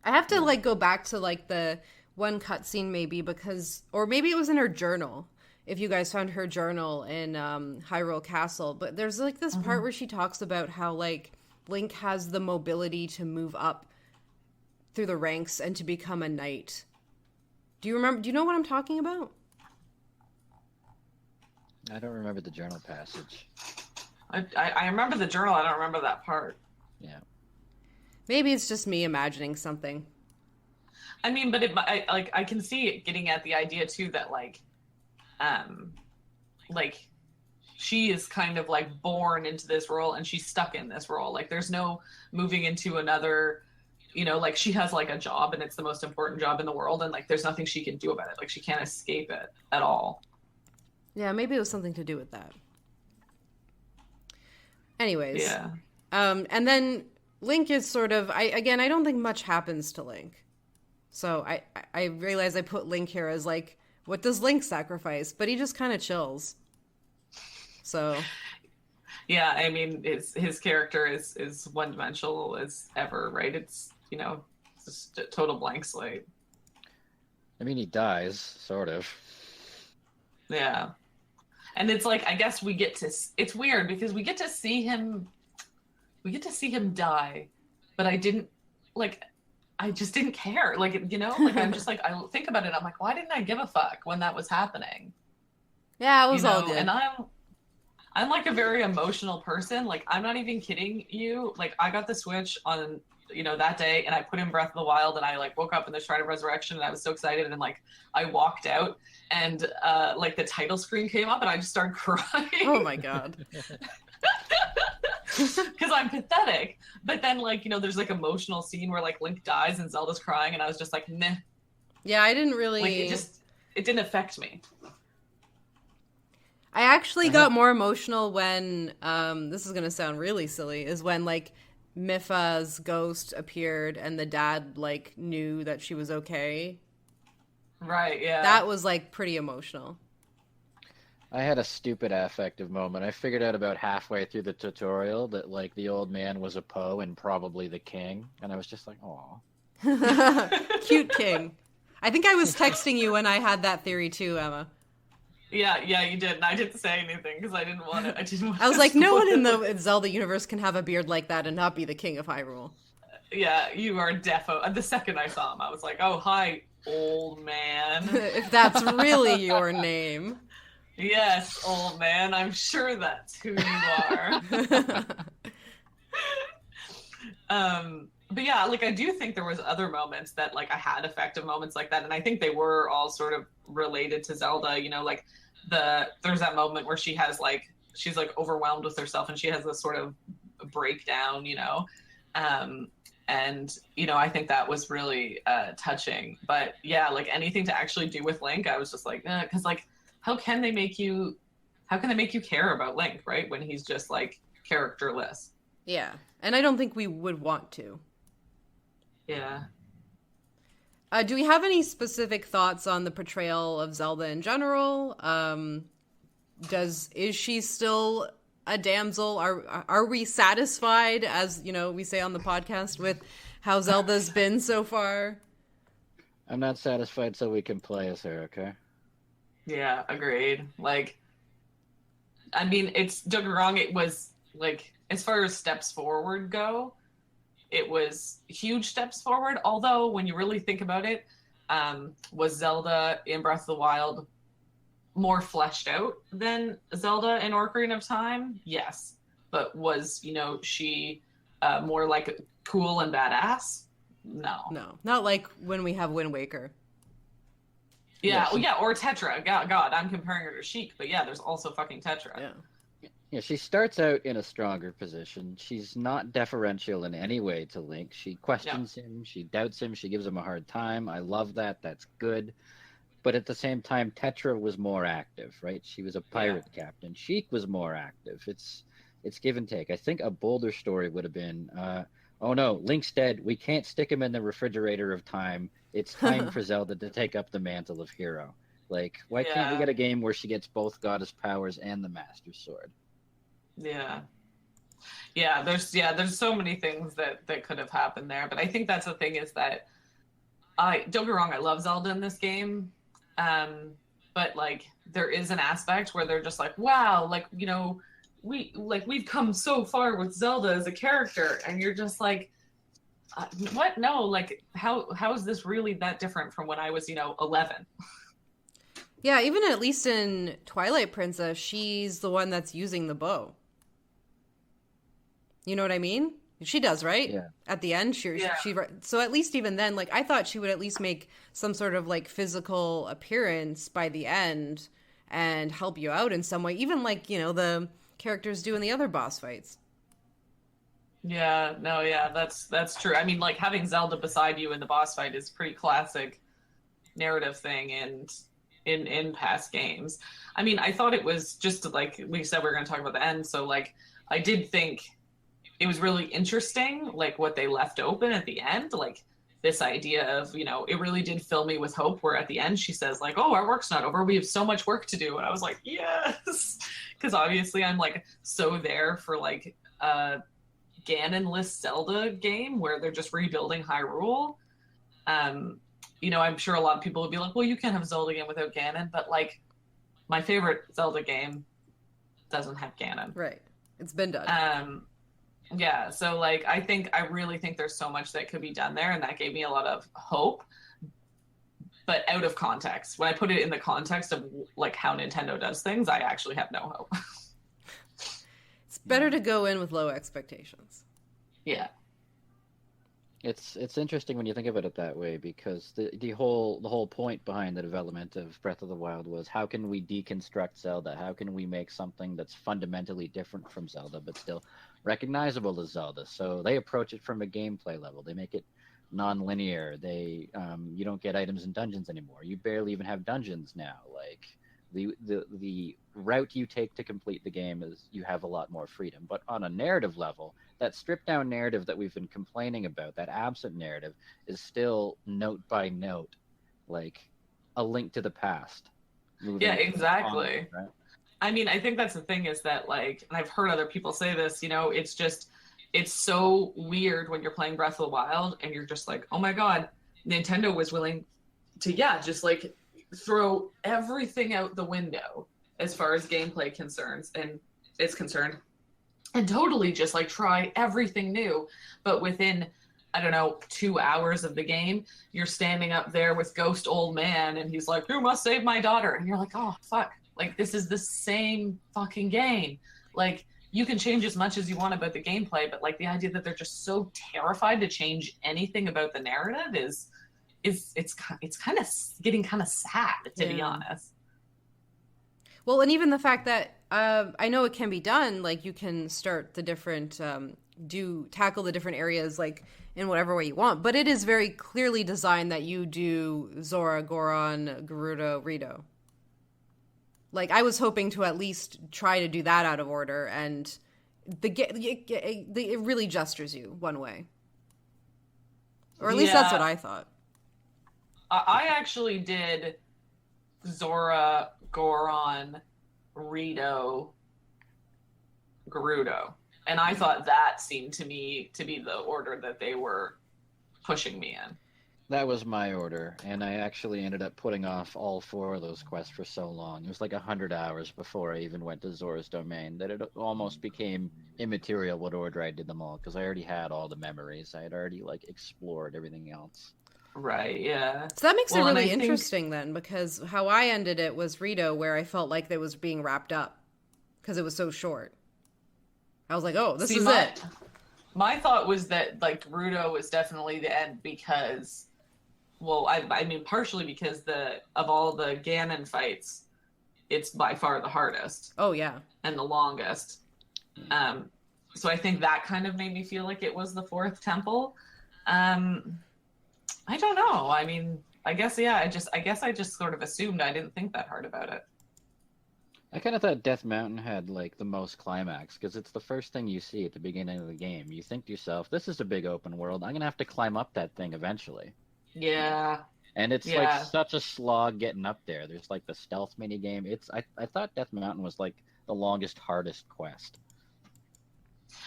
I have to like go back to like the one cutscene maybe because, or maybe it was in her journal. If you guys found her journal in Hyrule Castle, but there's like this part where she talks about how like Link has the mobility to move up through the ranks and to become a knight. Do you know what I'm talking about? I don't remember the journal passage. I remember the journal. I don't remember that part. Yeah. Maybe it's just me imagining something. I mean, but I can see it getting at the idea too that like she is kind of like born into this role and she's stuck in this role. Like there's no moving into another, you know, like she has like a job and it's the most important job in the world and like there's nothing she can do about it. Like she can't escape it at all. Yeah, maybe it was something to do with that. Anyways. Yeah. And then Link is sort of, I don't think much happens to Link. So I realize I put Link here as like, what does Link sacrifice? But he just kind of chills. So. Yeah, I mean, his character is one-dimensional as ever, right? It's, you know, just a total blank slate. I mean, he dies, sort of. Yeah. And it's like, I guess it's weird because we get to see him die, but I just didn't care. Like, you know, like I'm just like, I think about it. I'm like, why didn't I give a fuck when that was happening? Yeah, it was all good. And I'm like a very emotional person. Like, I'm not even kidding you. Like, I got the Switch on, you know, that day and I put in Breath of the Wild and I like woke up in the Shrine of Resurrection and I was so excited and like I walked out and like the title screen came up and I just started crying. Oh my God. Because I'm pathetic. But then like, you know, there's like emotional scene where like Link dies and Zelda's crying and I was just like, meh. Yeah, I didn't really... Like it didn't affect me. I actually got more emotional when, this is going to sound really silly, is when like Mipha's ghost appeared and the dad like knew that she was okay. Right, yeah. That was like pretty emotional. I had a stupid affective moment. I figured out about halfway through the tutorial that like the old man was a Poe and probably the king, and I was just like, "Aw, cute king." I think I was texting you when I had that theory too, Emma. Yeah, you did, and I didn't say anything because I didn't want it. I was like, no one in the Zelda universe can have a beard like that and not be the king of Hyrule. Yeah, you are defo. The second I saw him, I was like, "Oh, hi, old man." If that's really your name. Yes, old man. I'm sure that's who you are. But yeah, like I do think there was other moments that like I had effective moments like that, and I think they were all sort of related to Zelda. You know, like there's that moment where she's like overwhelmed with herself, and she has this sort of breakdown. You know, and you know I think that was really touching. But yeah, like anything to actually do with Link, I was just like, because like. How can they make you care about Link, right? When he's just like characterless. Yeah. And I don't think we would want to. Yeah. Do we have any specific thoughts on the portrayal of Zelda in general? Is she still a damsel? Are we satisfied, as you know, we say on the podcast, with how Zelda's been so far? I'm not satisfied so we can play as her, okay? Yeah, agreed. Like, I mean, it's don't get me wrong, it was like as far as steps forward go, it was huge steps forward. Although when you really think about it, was Zelda in Breath of the Wild more fleshed out than Zelda in Ocarina of Time? Yes. But was, she more like cool and badass? No. No, not like when we have Wind Waker. Yeah, Yeah, well, yeah, or Tetra. God, I'm comparing her to Sheik, but yeah, there's also fucking Tetra. Yeah, she starts out in a stronger position. She's not deferential in any way to Link. She questions him, she doubts him, she gives him a hard time. I love that. That's good. But at the same time, Tetra was more active, right? She was a pirate captain. Sheik was more active. It's give and take. I think a bolder story would have been, oh no, Link's dead. We can't stick him in the refrigerator of time. It's time for Zelda to take up the mantle of hero. Like, why can't we get a game where she gets both goddess powers and the Master Sword? Yeah. There's so many things that could have happened there, but I think that's the thing is that I don't get me wrong, I love Zelda in this game. But like there is an aspect where they're just like, wow, like, we've come so far with Zelda as a character, and you're just like, what? No, like how is this really that different from when I was, 11? Yeah, even at least in Twilight Princess, she's the one that's using the bow. You know what I mean? She does, right? Yeah. At the end, she so at least even then, like I thought she would at least make some sort of like physical appearance by the end and help you out in some way, even like the characters do in the other boss fights. Yeah, no, yeah, that's true. I mean, like having Zelda beside you in the boss fight is pretty classic narrative thing and in past games. I mean, I thought it was just like we said we were going to talk about the end, so like I did think it was really interesting, like what they left open at the end, like this idea of, it really did fill me with hope where at the end she says like, oh, our work's not over. We have so much work to do. And I was like, yes, because obviously I'm like so there for like a Ganon-less Zelda game where they're just rebuilding Hyrule. I'm sure a lot of people would be like, well, you can't have a Zelda game without Ganon, but like my favorite Zelda game doesn't have Ganon. Right. It's been done. Yeah, so like I really think there's so much that could be done there, and that gave me a lot of hope. But out of context, when I put it in the context of like how Nintendo does things, I actually have no hope. It's better to go in with low expectations. Yeah. It's interesting when you think about it that way, because the whole point behind the development of Breath of the Wild was how can we deconstruct Zelda? How can we make something that's fundamentally different from Zelda but still recognizable as Zelda? So they approach it from a gameplay level. They make it non-linear. They you don't get items in dungeons anymore. You barely even have dungeons now. Like the route you take to complete the game is you have a lot more freedom. But on a narrative level, that stripped down narrative that we've been complaining about, that absent narrative, is still note by note, like a link to the past. Yeah, exactly. On, right? I mean, I think that's the thing is that like, and I've heard other people say this, it's so weird when you're playing Breath of the Wild and you're just like, oh my God, Nintendo was willing to, just like throw everything out the window as far as gameplay concerns and is concerned, and totally just like try everything new. But within, I don't know, 2 hours of the game, you're standing up there with Ghost Old Man and he's like, you must save my daughter. And you're like, oh, fuck. Like, this is the same fucking game. Like, you can change as much as you want about the gameplay, but like the idea that they're just so terrified to change anything about the narrative it's kind of getting kind of sad, to be honest. Well, and even the fact that I know it can be done, like you can start the different tackle the different areas like in whatever way you want, but it is very clearly designed that you do Zora, Goron, Gerudo, Rito. Like I was hoping to at least try to do that out of order, and it really gestures you one way, or at least that's what I thought. I actually did Zora, Goron, Rito, Gerudo. And I thought that seemed to me to be the order that they were pushing me in. That was my order, and I actually ended up putting off all 4 of those quests for so long. It was like 100 hours before I even went to Zora's Domain that it almost became immaterial what order I did them all, because I already had all the memories. I had already like explored everything else. Right, yeah. So that makes it Well, and really I think- interesting then, because how I ended it was Rito, where I felt like it was being wrapped up because it was so short. I was like, oh, this is it. My thought was that like Rudo was definitely the end because, well, I mean partially because of all the Ganon fights, it's by far the hardest Oh, yeah. and the longest. So I think that kind of made me feel like it was the 4th temple. I don't know. I mean, I guess yeah. I guess I just sort of assumed. I didn't think that hard about it. I kind of thought Death Mountain had like the most climax because it's the first thing you see at the beginning of the game. You think to yourself, "This is a big open world. I'm gonna have to climb up that thing eventually." Yeah. And it's Yeah. like such a slog getting up there. There's like the stealth mini game. I thought Death Mountain was like the longest, hardest quest.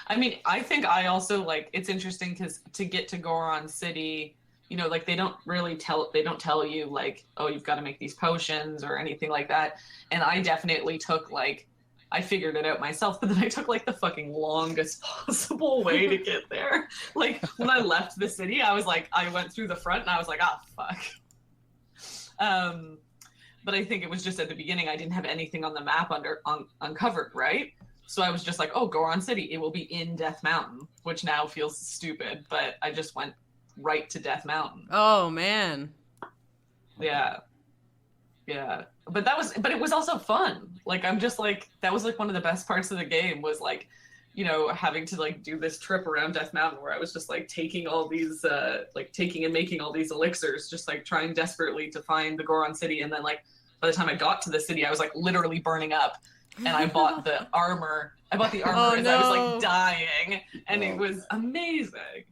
I mean, I think I also like it's interesting because to get to Goron City, you know, like they don't tell you like, oh, you've got to make these potions or anything like that. And I definitely took like I figured it out myself, but then I took like the fucking longest possible way to get there. Like when I left the city, I was like, I went through the front and I was like, ah, fuck. But I think it was just at the beginning, I didn't have anything on the map uncovered, right? So I was just like, oh, Goron City, it will be in Death Mountain, which now feels stupid, but I just went right to Death Mountain. Oh, man. Yeah. Yeah. But it was also fun. Like, I'm just like, that was like one of the best parts of the game was like, you know, having to like do this trip around Death Mountain where I was just like taking all these, taking and making all these elixirs, just like trying desperately to find the Goron City. And then like, by the time I got to the city, I was like literally burning up. And I bought the armor. I bought the armor as I was like dying. And it was amazing.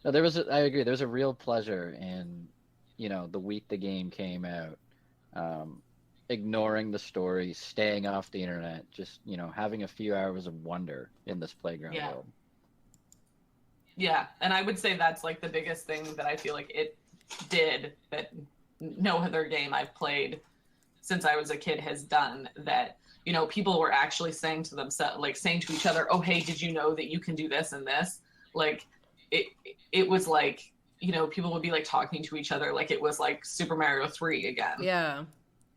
No, I agree. There was a real pleasure in, you know, the week the game came out, ignoring the story, staying off the internet, just, you know, having a few hours of wonder in this playground world. Yeah, and I would say that's like the biggest thing that I feel like it did that no other game I've played since I was a kid has done, that, you know, people were actually saying to themselves, like saying to each other, oh, hey, did you know that you can do this and this? Like, it was like, you know, people would be like talking to each other like it was like Super Mario 3 again. Yeah.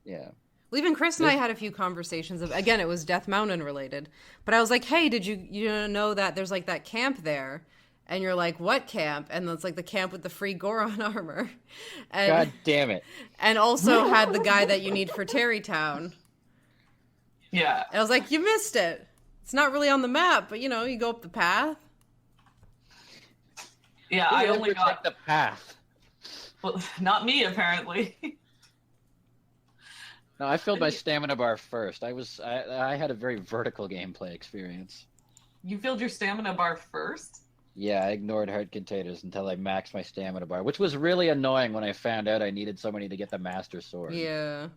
Yeah. Well, even Chris and I had a few conversations of, again, it was Death Mountain related, but I was like, hey, did you know that there's like that camp there? And you're like, what camp? And it's like the camp with the free Goron armor. And, God damn it. And also had the guy that you need for Tarry Town. Yeah. And I was like, you missed it. It's not really on the map, but you know, you go up the path. Yeah, I only got the path. Well, not me apparently. No, I filled my stamina bar first. I had a very vertical gameplay experience. You filled your stamina bar first? Yeah, I ignored heart containers until I maxed my stamina bar, which was really annoying when I found out I needed so many to get the Master Sword. Yeah.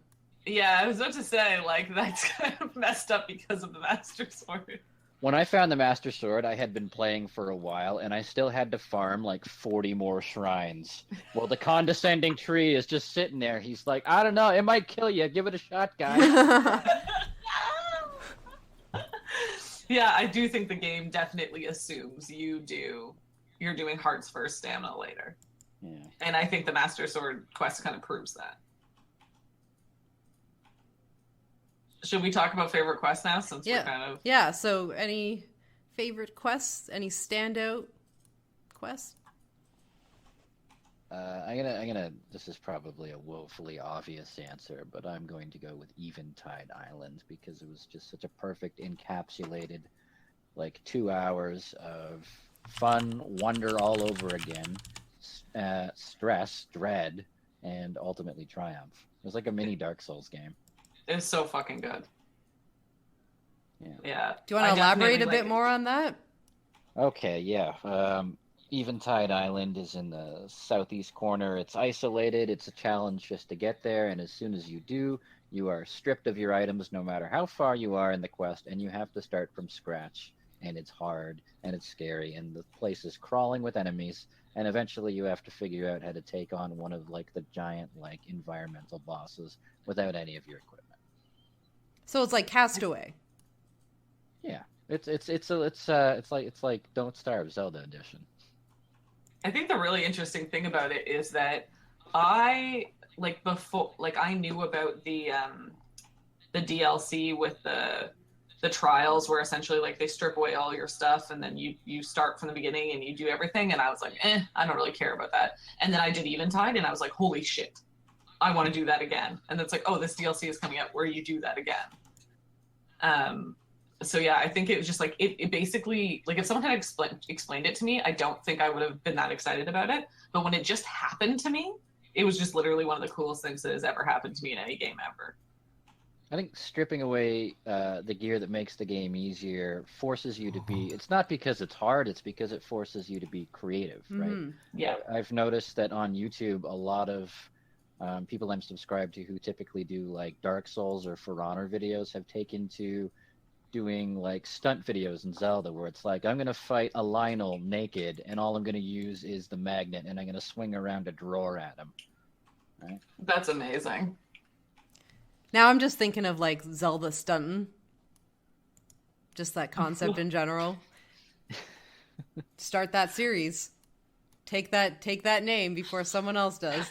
Yeah, I was about to say, like, that's kind of messed up because of the Master Sword. When I found the Master Sword, I had been playing for a while, and I still had to farm like 40 more shrines. Well, the condescending tree is just sitting there. He's like, I don't know, it might kill you. Give it a shot, guys. Yeah, I do think the game definitely assumes you're doing hearts first, stamina later. Yeah. And I think the Master Sword quest kind of proves that. Should we talk about favorite quests now, since we're kind of... Yeah, so any favorite quests? Any standout quests? I'm gonna. This is probably a woefully obvious answer, but I'm going to go with Eventide Island because it was just such a perfect encapsulated, like 2 hours of fun, wonder all over again, stress, dread, and ultimately triumph. It was like a mini Dark Souls game. It's so fucking good. Yeah. Do you want to elaborate a bit more on that? Okay, yeah. Eventide Island is in the southeast corner. It's isolated. It's a challenge just to get there, and as soon as you do, you are stripped of your items no matter how far you are in the quest, and you have to start from scratch and it's hard and it's scary and the place is crawling with enemies, and eventually you have to figure out how to take on one of like the giant like environmental bosses without any of your equipment. So it's like Castaway. Yeah, it's like Don't Starve Zelda edition. I think the really interesting thing about it is that I I knew about the DLC with the trials where essentially like they strip away all your stuff and then you start from the beginning and you do everything, and I was like, I don't really care about that. And then I did Eventide and I was like, holy shit, I want to do that again. And it's like, oh, this DLC is coming out where you do that again. So yeah, I think it was just like it basically, like if someone had explained it to me, I don't think I would have been that excited about it. But when it just happened to me, it was just literally one of the coolest things that has ever happened to me in any game ever. I think stripping away the gear that makes the game easier forces you to be. It's not because it's hard; it's because it forces you to be creative, right? Yeah, I've noticed that on YouTube, a lot of people I'm subscribed to who typically do like Dark Souls or For Honor videos have taken to doing like stunt videos in Zelda, where it's like I'm gonna fight a Lionel naked, and all I'm gonna use is the magnet, and I'm gonna swing around a drawer at him. Right? That's amazing. Now I'm just thinking of like Zelda stunting. Just that concept in general. Start that series. Take that name before someone else does.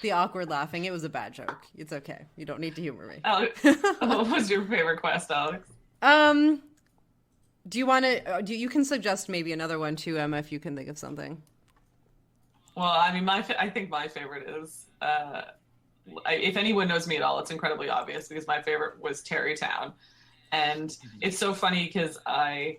The awkward laughing. It was a bad joke. It's okay. You don't need to humor me. Alex, what was your favorite quest, Alex? Do you want to? You can suggest maybe another one too, Emma, if you can think of something. Well, I mean, I think my favorite is, if anyone knows me at all, it's incredibly obvious because my favorite was Tarry Town. And it's so funny because I,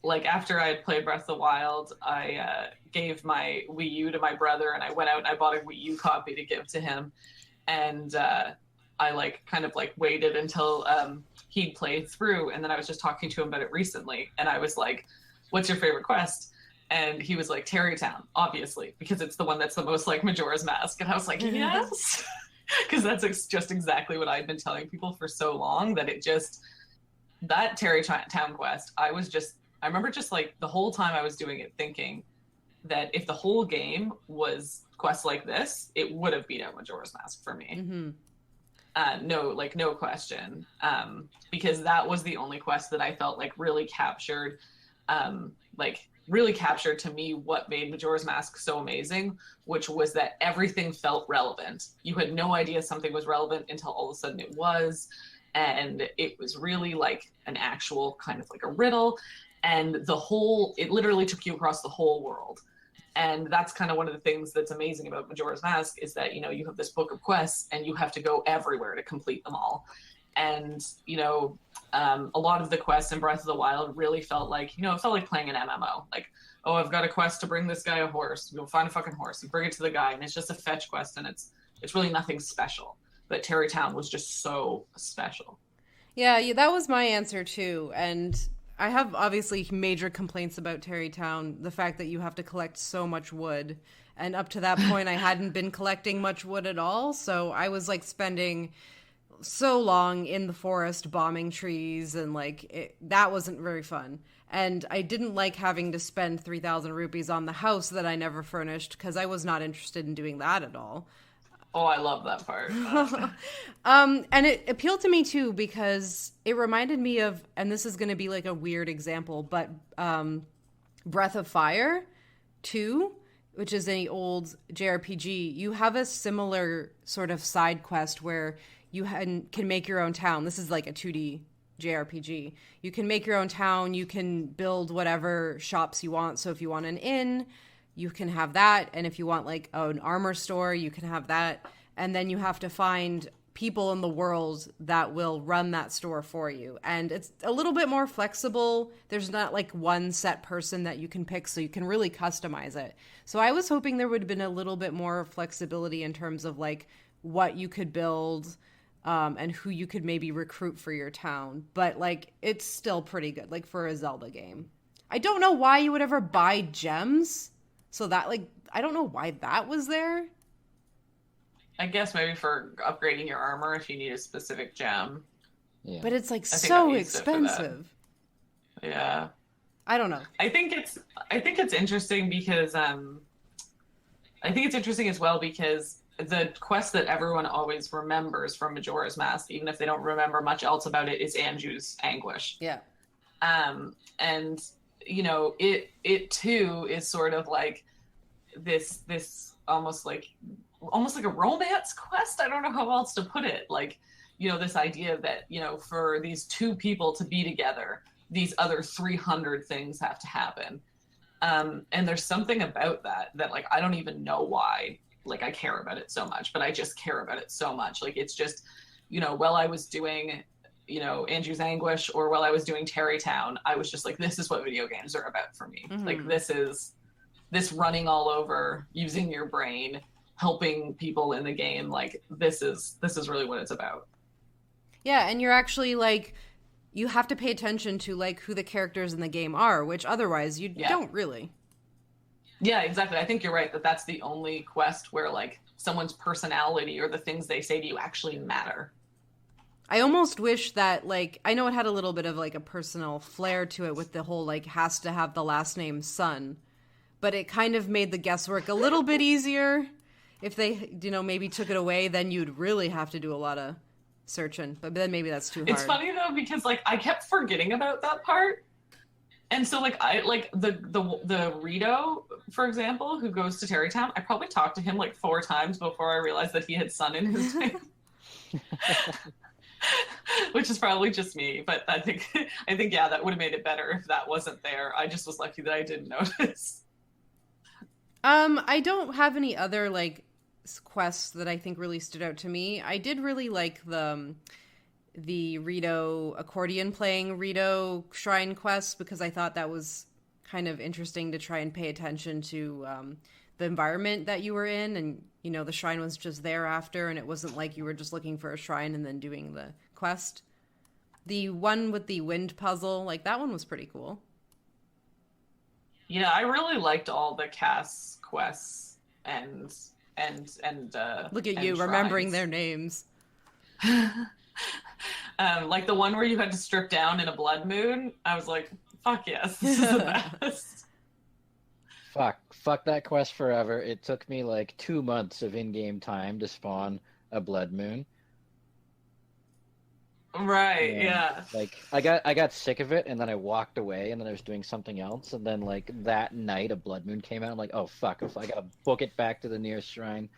like after I had played Breath of the Wild, I gave my Wii U to my brother, and I went out and I bought a Wii U copy to give to him. And I like kind of like waited until he'd played through, and then I was just talking to him about it recently, and I was like, what's your favorite quest? And he was like, Tarry Town, obviously, because it's the one that's the most like Majora's Mask. And I was like, yes, because that's just exactly what I'd been telling people for so long, that that Tarry Town quest, I remember just like the whole time I was doing it thinking that if the whole game was quests like this, it would have beat out Majora's Mask for me. Mm-hmm. No question. Because that was the only quest that I felt like really captured to me what made Majora's Mask so amazing, which was that everything felt relevant. You had no idea something was relevant until all of a sudden it was, and it was really like an actual kind of like a riddle, and it literally took you across the whole world. And that's kind of one of the things that's amazing about Majora's Mask is that, you have this book of quests and you have to go everywhere to complete them all. And, a lot of the quests in Breath of the Wild really felt like, it felt like playing an MMO. Like, oh, I've got a quest to bring this guy a horse. You go find a fucking horse. You bring it to the guy, and it's just a fetch quest, and it's really nothing special. But Tarry Town was just so special. Yeah, that was my answer too. And I have obviously major complaints about Tarry Town. The fact that you have to collect so much wood. And up to that point, I hadn't been collecting much wood at all. So I was like spending so long in the forest bombing trees, and like that wasn't very fun. And I didn't like having to spend 3,000 rupees on the house that I never furnished, because I was not interested in doing that at all. Oh, I love that part. And it appealed to me too, because it reminded me of, and this is going to be like a weird example, but Breath of Fire 2, which is an old JRPG, you have a similar sort of side quest where you can make your own town. This is like a 2D JRPG. You can make your own town. You can build whatever shops you want. So if you want an inn, you can have that. And if you want like an armor store, you can have that. And then you have to find people in the world that will run that store for you. And it's a little bit more flexible. There's not like one set person that you can pick, so you can really customize it. So I was hoping there would have been a little bit more flexibility in terms of like what you could build, and who you could maybe recruit for your town. But like, it's still pretty good, like for a Zelda game. I don't know why you would ever buy gems. So that, like, I don't know why that was there. I guess maybe for upgrading your armor if you need a specific gem. Yeah. But it's like I think so I'm used to it for that. expensive. Yeah. I don't know. I think it's interesting because I think it's interesting as well because the quest that everyone always remembers from Majora's Mask, even if they don't remember much else about it, is Anju's Anguish. Yeah. And you know, it too is sort of like this almost like a romance quest. I don't know how else to put it. Like, you know, this idea that, you know, for these two people to be together, these other 300 things have to happen. And there's something about that like I don't even know why like I care about it so much, but I just care about it so much. Like it's just, you know, while I was doing, you know, Andrew's Anguish or while I was doing Tarrytown, I was just like, this is what video games are about for me. Mm-hmm. Like this running all over, using your brain, helping people in the game. Like this is really what it's about. Yeah, and you're actually like, you have to pay attention to like who the characters in the game are, which otherwise you don't really. Yeah, exactly. I think you're right that's the only quest where like someone's personality or the things they say to you actually matter. I almost wish that, like, I know it had a little bit of like a personal flair to it with the whole like has to have the last name Sun, but it kind of made the guesswork a little bit easier. If they, you know, maybe took it away, then you'd really have to do a lot of searching, but then maybe that's too hard. It's funny though because like I kept forgetting about that part, and so like I like the Rito, for example, who goes to Tarrytown. I probably talked to him like 4 times before I realized that he had Sun in his name. Which is probably just me, but I think yeah, that would have made it better if that wasn't there. I just was lucky that I didn't notice. I don't have any other like quests that I think really stood out to me. I did really like the Rito accordion playing Rito shrine quest because I thought that was kind of interesting to try and pay attention to the environment that you were in, and you know the shrine was just there after, and it wasn't like you were just looking for a shrine and then doing the quest. The one with the wind puzzle, like that one was pretty cool. Yeah, I really liked all the Cass quests and look at you shrines. remembering their names. Like the one where you had to strip down in a blood moon. I was like, fuck yes, this is the best. Fuck that quest forever. It took me like 2 months of in-game time to spawn a blood moon. Right, And, yeah. like I got sick of it, and then I walked away, and then I was doing something else, and then like that night a blood moon came out. I'm like, oh fuck, I gotta book it back to the nearest shrine.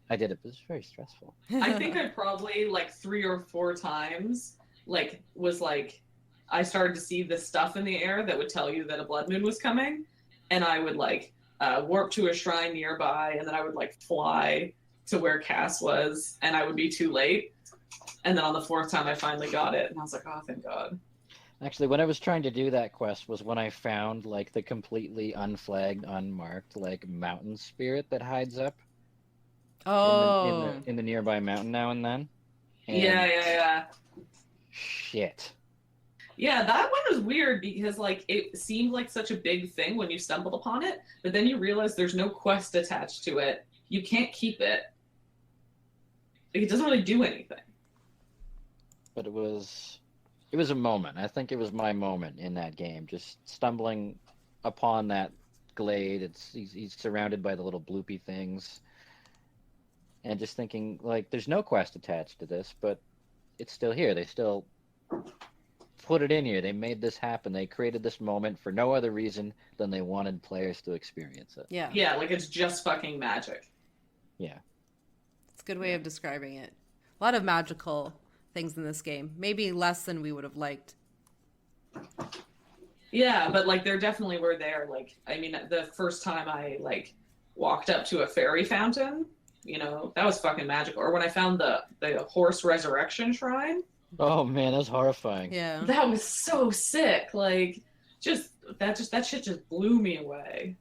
I did it, but it was very stressful. I think I probably like 3 or 4 times like was like I started to see this stuff in the air that would tell you that a blood moon was coming, and I would like warp to a shrine nearby, and then I would like fly to where Cass was, and I would be too late. And then on the 4th time, I finally got it, and I was like, "Oh, thank God!" Actually, when I was trying to do that quest was when I found like the completely unflagged, unmarked like mountain spirit that hides up. In the nearby mountain now and then. And Yeah. Shit. Yeah, that one was weird because like it seemed like such a big thing when you stumbled upon it, but then you realize there's no quest attached to it. You can't keep it. Like, it doesn't really do anything. But it was a moment. I think it was my moment in that game, just stumbling upon that glade. He's surrounded by the little bloopy things. And just thinking, like, there's no quest attached to this, but it's still here. They still put it in here. They made this happen. They created this moment for no other reason than they wanted players to experience it. Yeah. Yeah, like it's just fucking magic. Yeah. It's a good way of describing it. A lot of magical things in this game. Maybe less than we would have liked. Yeah, but like there definitely were there. Like, I mean, the first time I like walked up to a fairy fountain, you know, that was fucking magical. Or when I found the horse resurrection shrine. Oh man, that's horrifying. Yeah. That was so sick. Like, that shit just blew me away.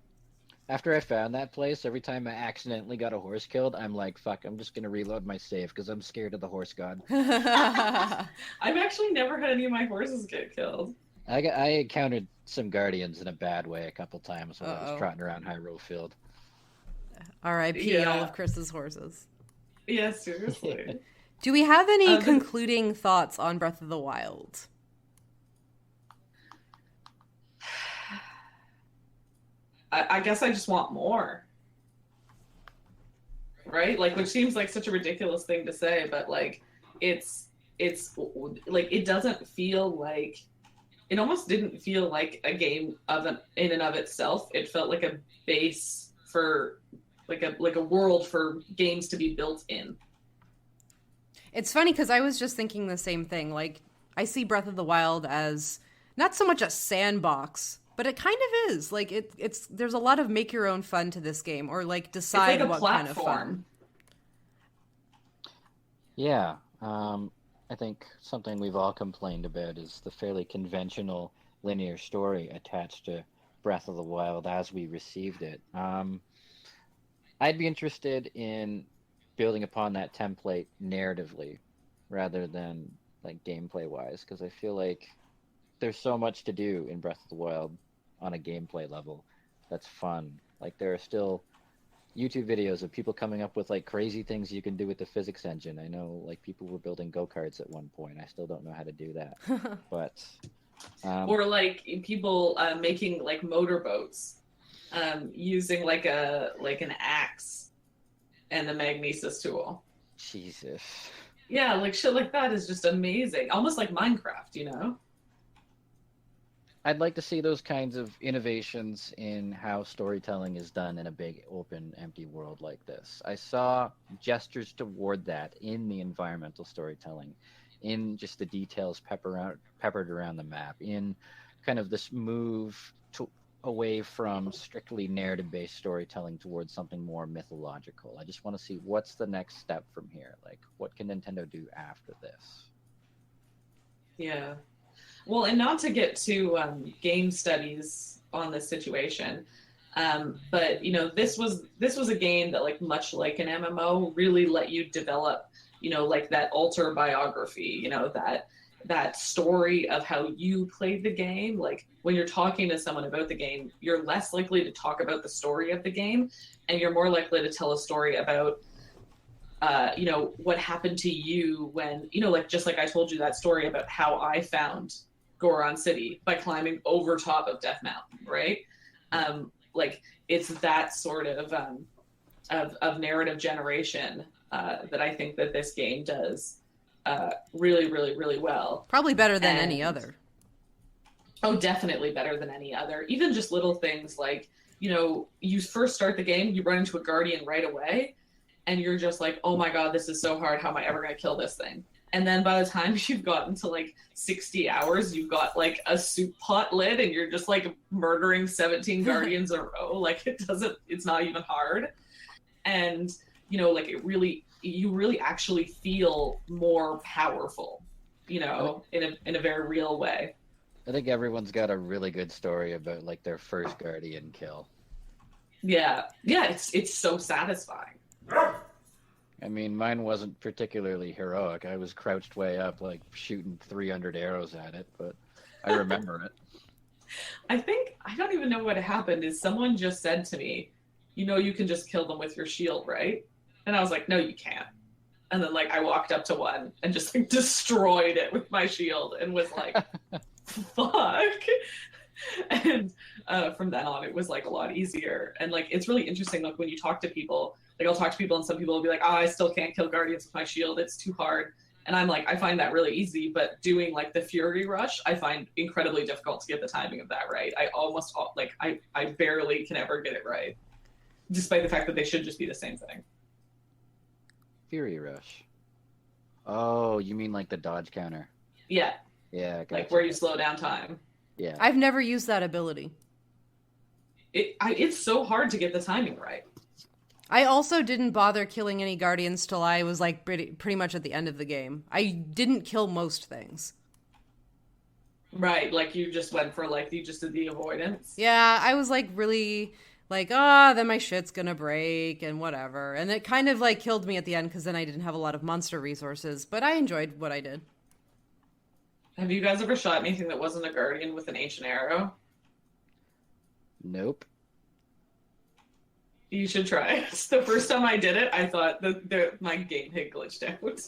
After I found that place, every time I accidentally got a horse killed, I'm like, fuck, I'm just gonna reload my save because I'm scared of the horse god. I've actually never had any of my horses get killed. I encountered some guardians in a bad way a couple times when I was trotting around Hyrule Field. R.I.P. all of Chris's horses. Yeah, seriously. Do we have any this- concluding thoughts on Breath of the Wild? I guess I just want more. Right? Like, which seems like such a ridiculous thing to say, but like, it's like, it doesn't feel like, it almost didn't feel like a game in and of itself. It felt like a base for like a world for games to be built in. It's funny because I was just thinking the same thing. Like, I see Breath of the Wild as not so much a sandbox, but it kind of is. Like, it's there's a lot of make your own fun to this game, or like decide It's like a what kind of platform. fun. Yeah, I think something we've all complained about is the fairly conventional linear story attached to Breath of the Wild as we received it. I'd be interested in building upon that template narratively rather than like gameplay wise, because I feel like there's so much to do in Breath of the Wild on a gameplay level that's fun. Like, there are still YouTube videos of people coming up with like crazy things you can do with the physics engine. I know like people were building go-karts at one point. I still don't know how to do that. But or like people making like motorboats using like an axe and the magnesis tool. Jesus. Yeah, like shit like that is just amazing. Almost like Minecraft, you know? I'd like to see those kinds of innovations in how storytelling is done in a big, open, empty world like this. I saw gestures toward that in the environmental storytelling, in just the details peppered around the map, in kind of this move away from strictly narrative-based storytelling towards something more mythological. I just want to see what's the next step from here. Like, what can Nintendo do after this? Yeah. Well, and not to get to game studies on this situation, but you know, this was a game that, like, much like an MMO, really let you develop, you know, like that alter biography, you know, that story of how you played the game. Like, when you're talking to someone about the game, you're less likely to talk about the story of the game, and you're more likely to tell a story about you know, what happened to you when, you know, like, just like I told you that story about how I found Goron City by climbing over top of Death Mountain, right? Like, it's that sort of narrative generation that I think that this game does really, really, really well. Probably better than any other. Oh, definitely better than any other. Even just little things like, you know, you first start the game, you run into a guardian right away, and you're just like, oh my god, this is so hard. How am I ever going to kill this thing? And then by the time you've gotten to like 60 hours, you've got like a soup pot lid, and you're just like murdering 17 guardians in a row. Like, it's not even hard. And, you know, like, you really actually feel more powerful, you know, in a very real way. I think everyone's got a really good story about like their first guardian kill. Yeah, it's so satisfying. I mean, mine wasn't particularly heroic. I was crouched way up, like shooting 300 arrows at it, but I remember it. I don't even know what happened. Is someone just said to me, you know, you can just kill them with your shield, right? And I was like, no, you can't. And then, like, I walked up to one and just like destroyed it with my shield and was like, fuck. And from then on, it was like a lot easier. And like, it's really interesting. Like, when you talk to people, like, I'll talk to people and some people will be like, I still can't kill guardians with my shield. It's too hard. And I'm like, I find that really easy, but doing like the Fury Rush, I find incredibly difficult to get the timing of that right. I barely can ever get it right, despite the fact that they should just be the same thing. Fury Rush. Oh, you mean like the dodge counter? Yeah. Yeah, gotcha. Like, where you slow down time. Yeah. I've never used that ability. It's so hard to get the timing right. I also didn't bother killing any guardians till I was like pretty much at the end of the game. I didn't kill most things. Right, like you just went for like, you just did the avoidance. Yeah, I was like really like, then my shit's gonna break and whatever. And it kind of like killed me at the end because then I didn't have a lot of monster resources, but I enjoyed what I did. Have you guys ever shot anything that wasn't a guardian with an ancient arrow? Nope. You should try it. The first time I did it, I thought that my game had glitched out.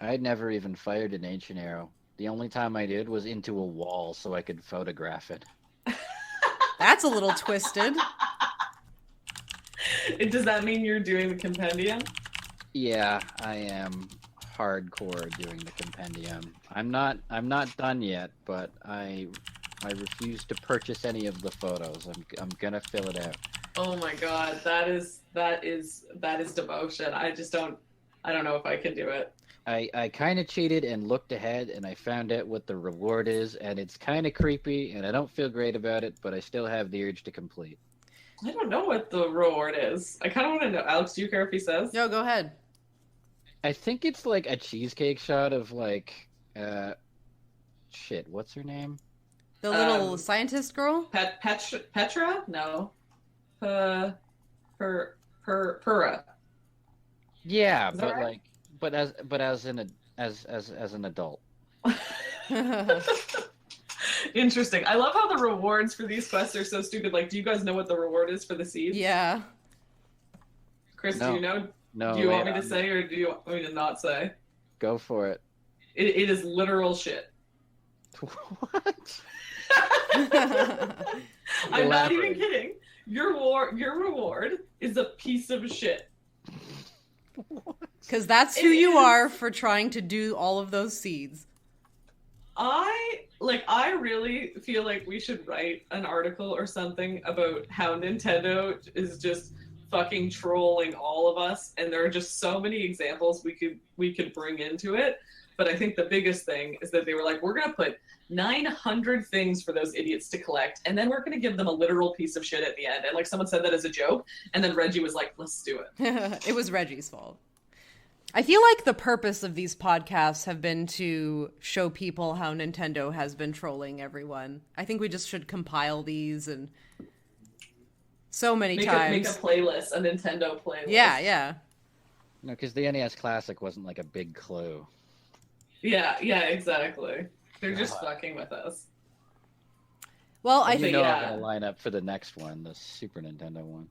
I never even fired an ancient arrow. The only time I did was into a wall so I could photograph it. That's a little twisted. Does that mean you're doing the compendium? Yeah, I am hardcore doing the compendium. I'm not done yet, but I refuse to purchase any of the photos. I'm gonna fill it out. Oh my god, that is devotion. I don't know if I can do it. I kind of cheated and looked ahead, and I found out what the reward is, and it's kind of creepy, and I don't feel great about it, but I still have the urge to complete. I don't know what the reward is. I kind of want to know. Alex, do you care if he says? Yo, go ahead. I think it's like a cheesecake shot of like, shit, what's her name? The little scientist girl? Petra? No. Pura. Yeah, Is that but right? like, as an adult. Interesting. I love how the rewards for these quests are so stupid. Like, do you guys know what the reward is for the seeds? Yeah. Chris, No. do you know? No, Do you want me wait, to say, or do you want me to not say? Go for it. It is literal shit. What? I'm not even Elaborate. kidding. Your reward is a piece of shit. Because that's who you are for trying to do all of those seeds. I really feel like we should write an article or something about how Nintendo is just fucking trolling all of us, and there are just so many examples we could bring into it. But I think the biggest thing is that they were like, we're gonna put 900 things for those idiots to collect, and then we're gonna give them a literal piece of shit at the end. And like someone said that as a joke, and then Reggie was like, let's do it. It was Reggie's fault. I feel like the purpose of these podcasts have been to show people how Nintendo has been trolling everyone. I think we just should compile these and so many times. Make a playlist, a Nintendo playlist. Yeah. No, because the NES Classic wasn't like a big clue. Yeah, exactly. They're just fucking with us. Well, I You think know yeah. I'm gonna line up for the next one, the Super Nintendo one.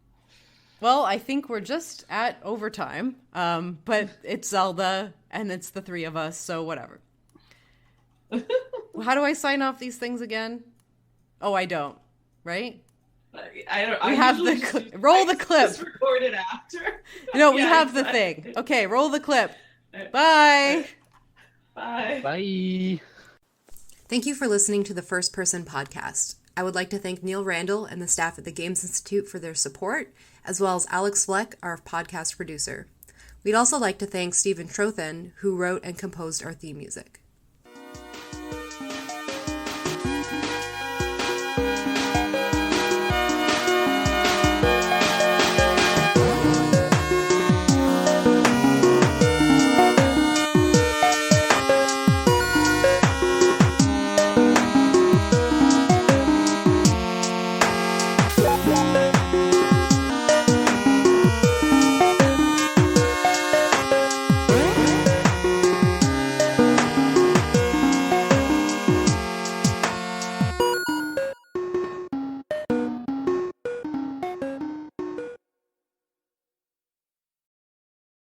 Well, I think we're just at overtime. But it's Zelda and it's the three of us, so whatever. How do I sign off these things again? Oh, I don't. Right? I don't. We I have usually the just roll the clip. Just record it after. No, we Yeah, have the exactly. thing. Okay, roll the clip. Bye. Bye. Bye. Thank you for listening to the First Person Podcast. I would like to thank Neil Randall and the staff at the Games Institute for their support, as well as Alex Fleck, our podcast producer. We'd also like to thank Stephen Trothan, who wrote and composed our theme music.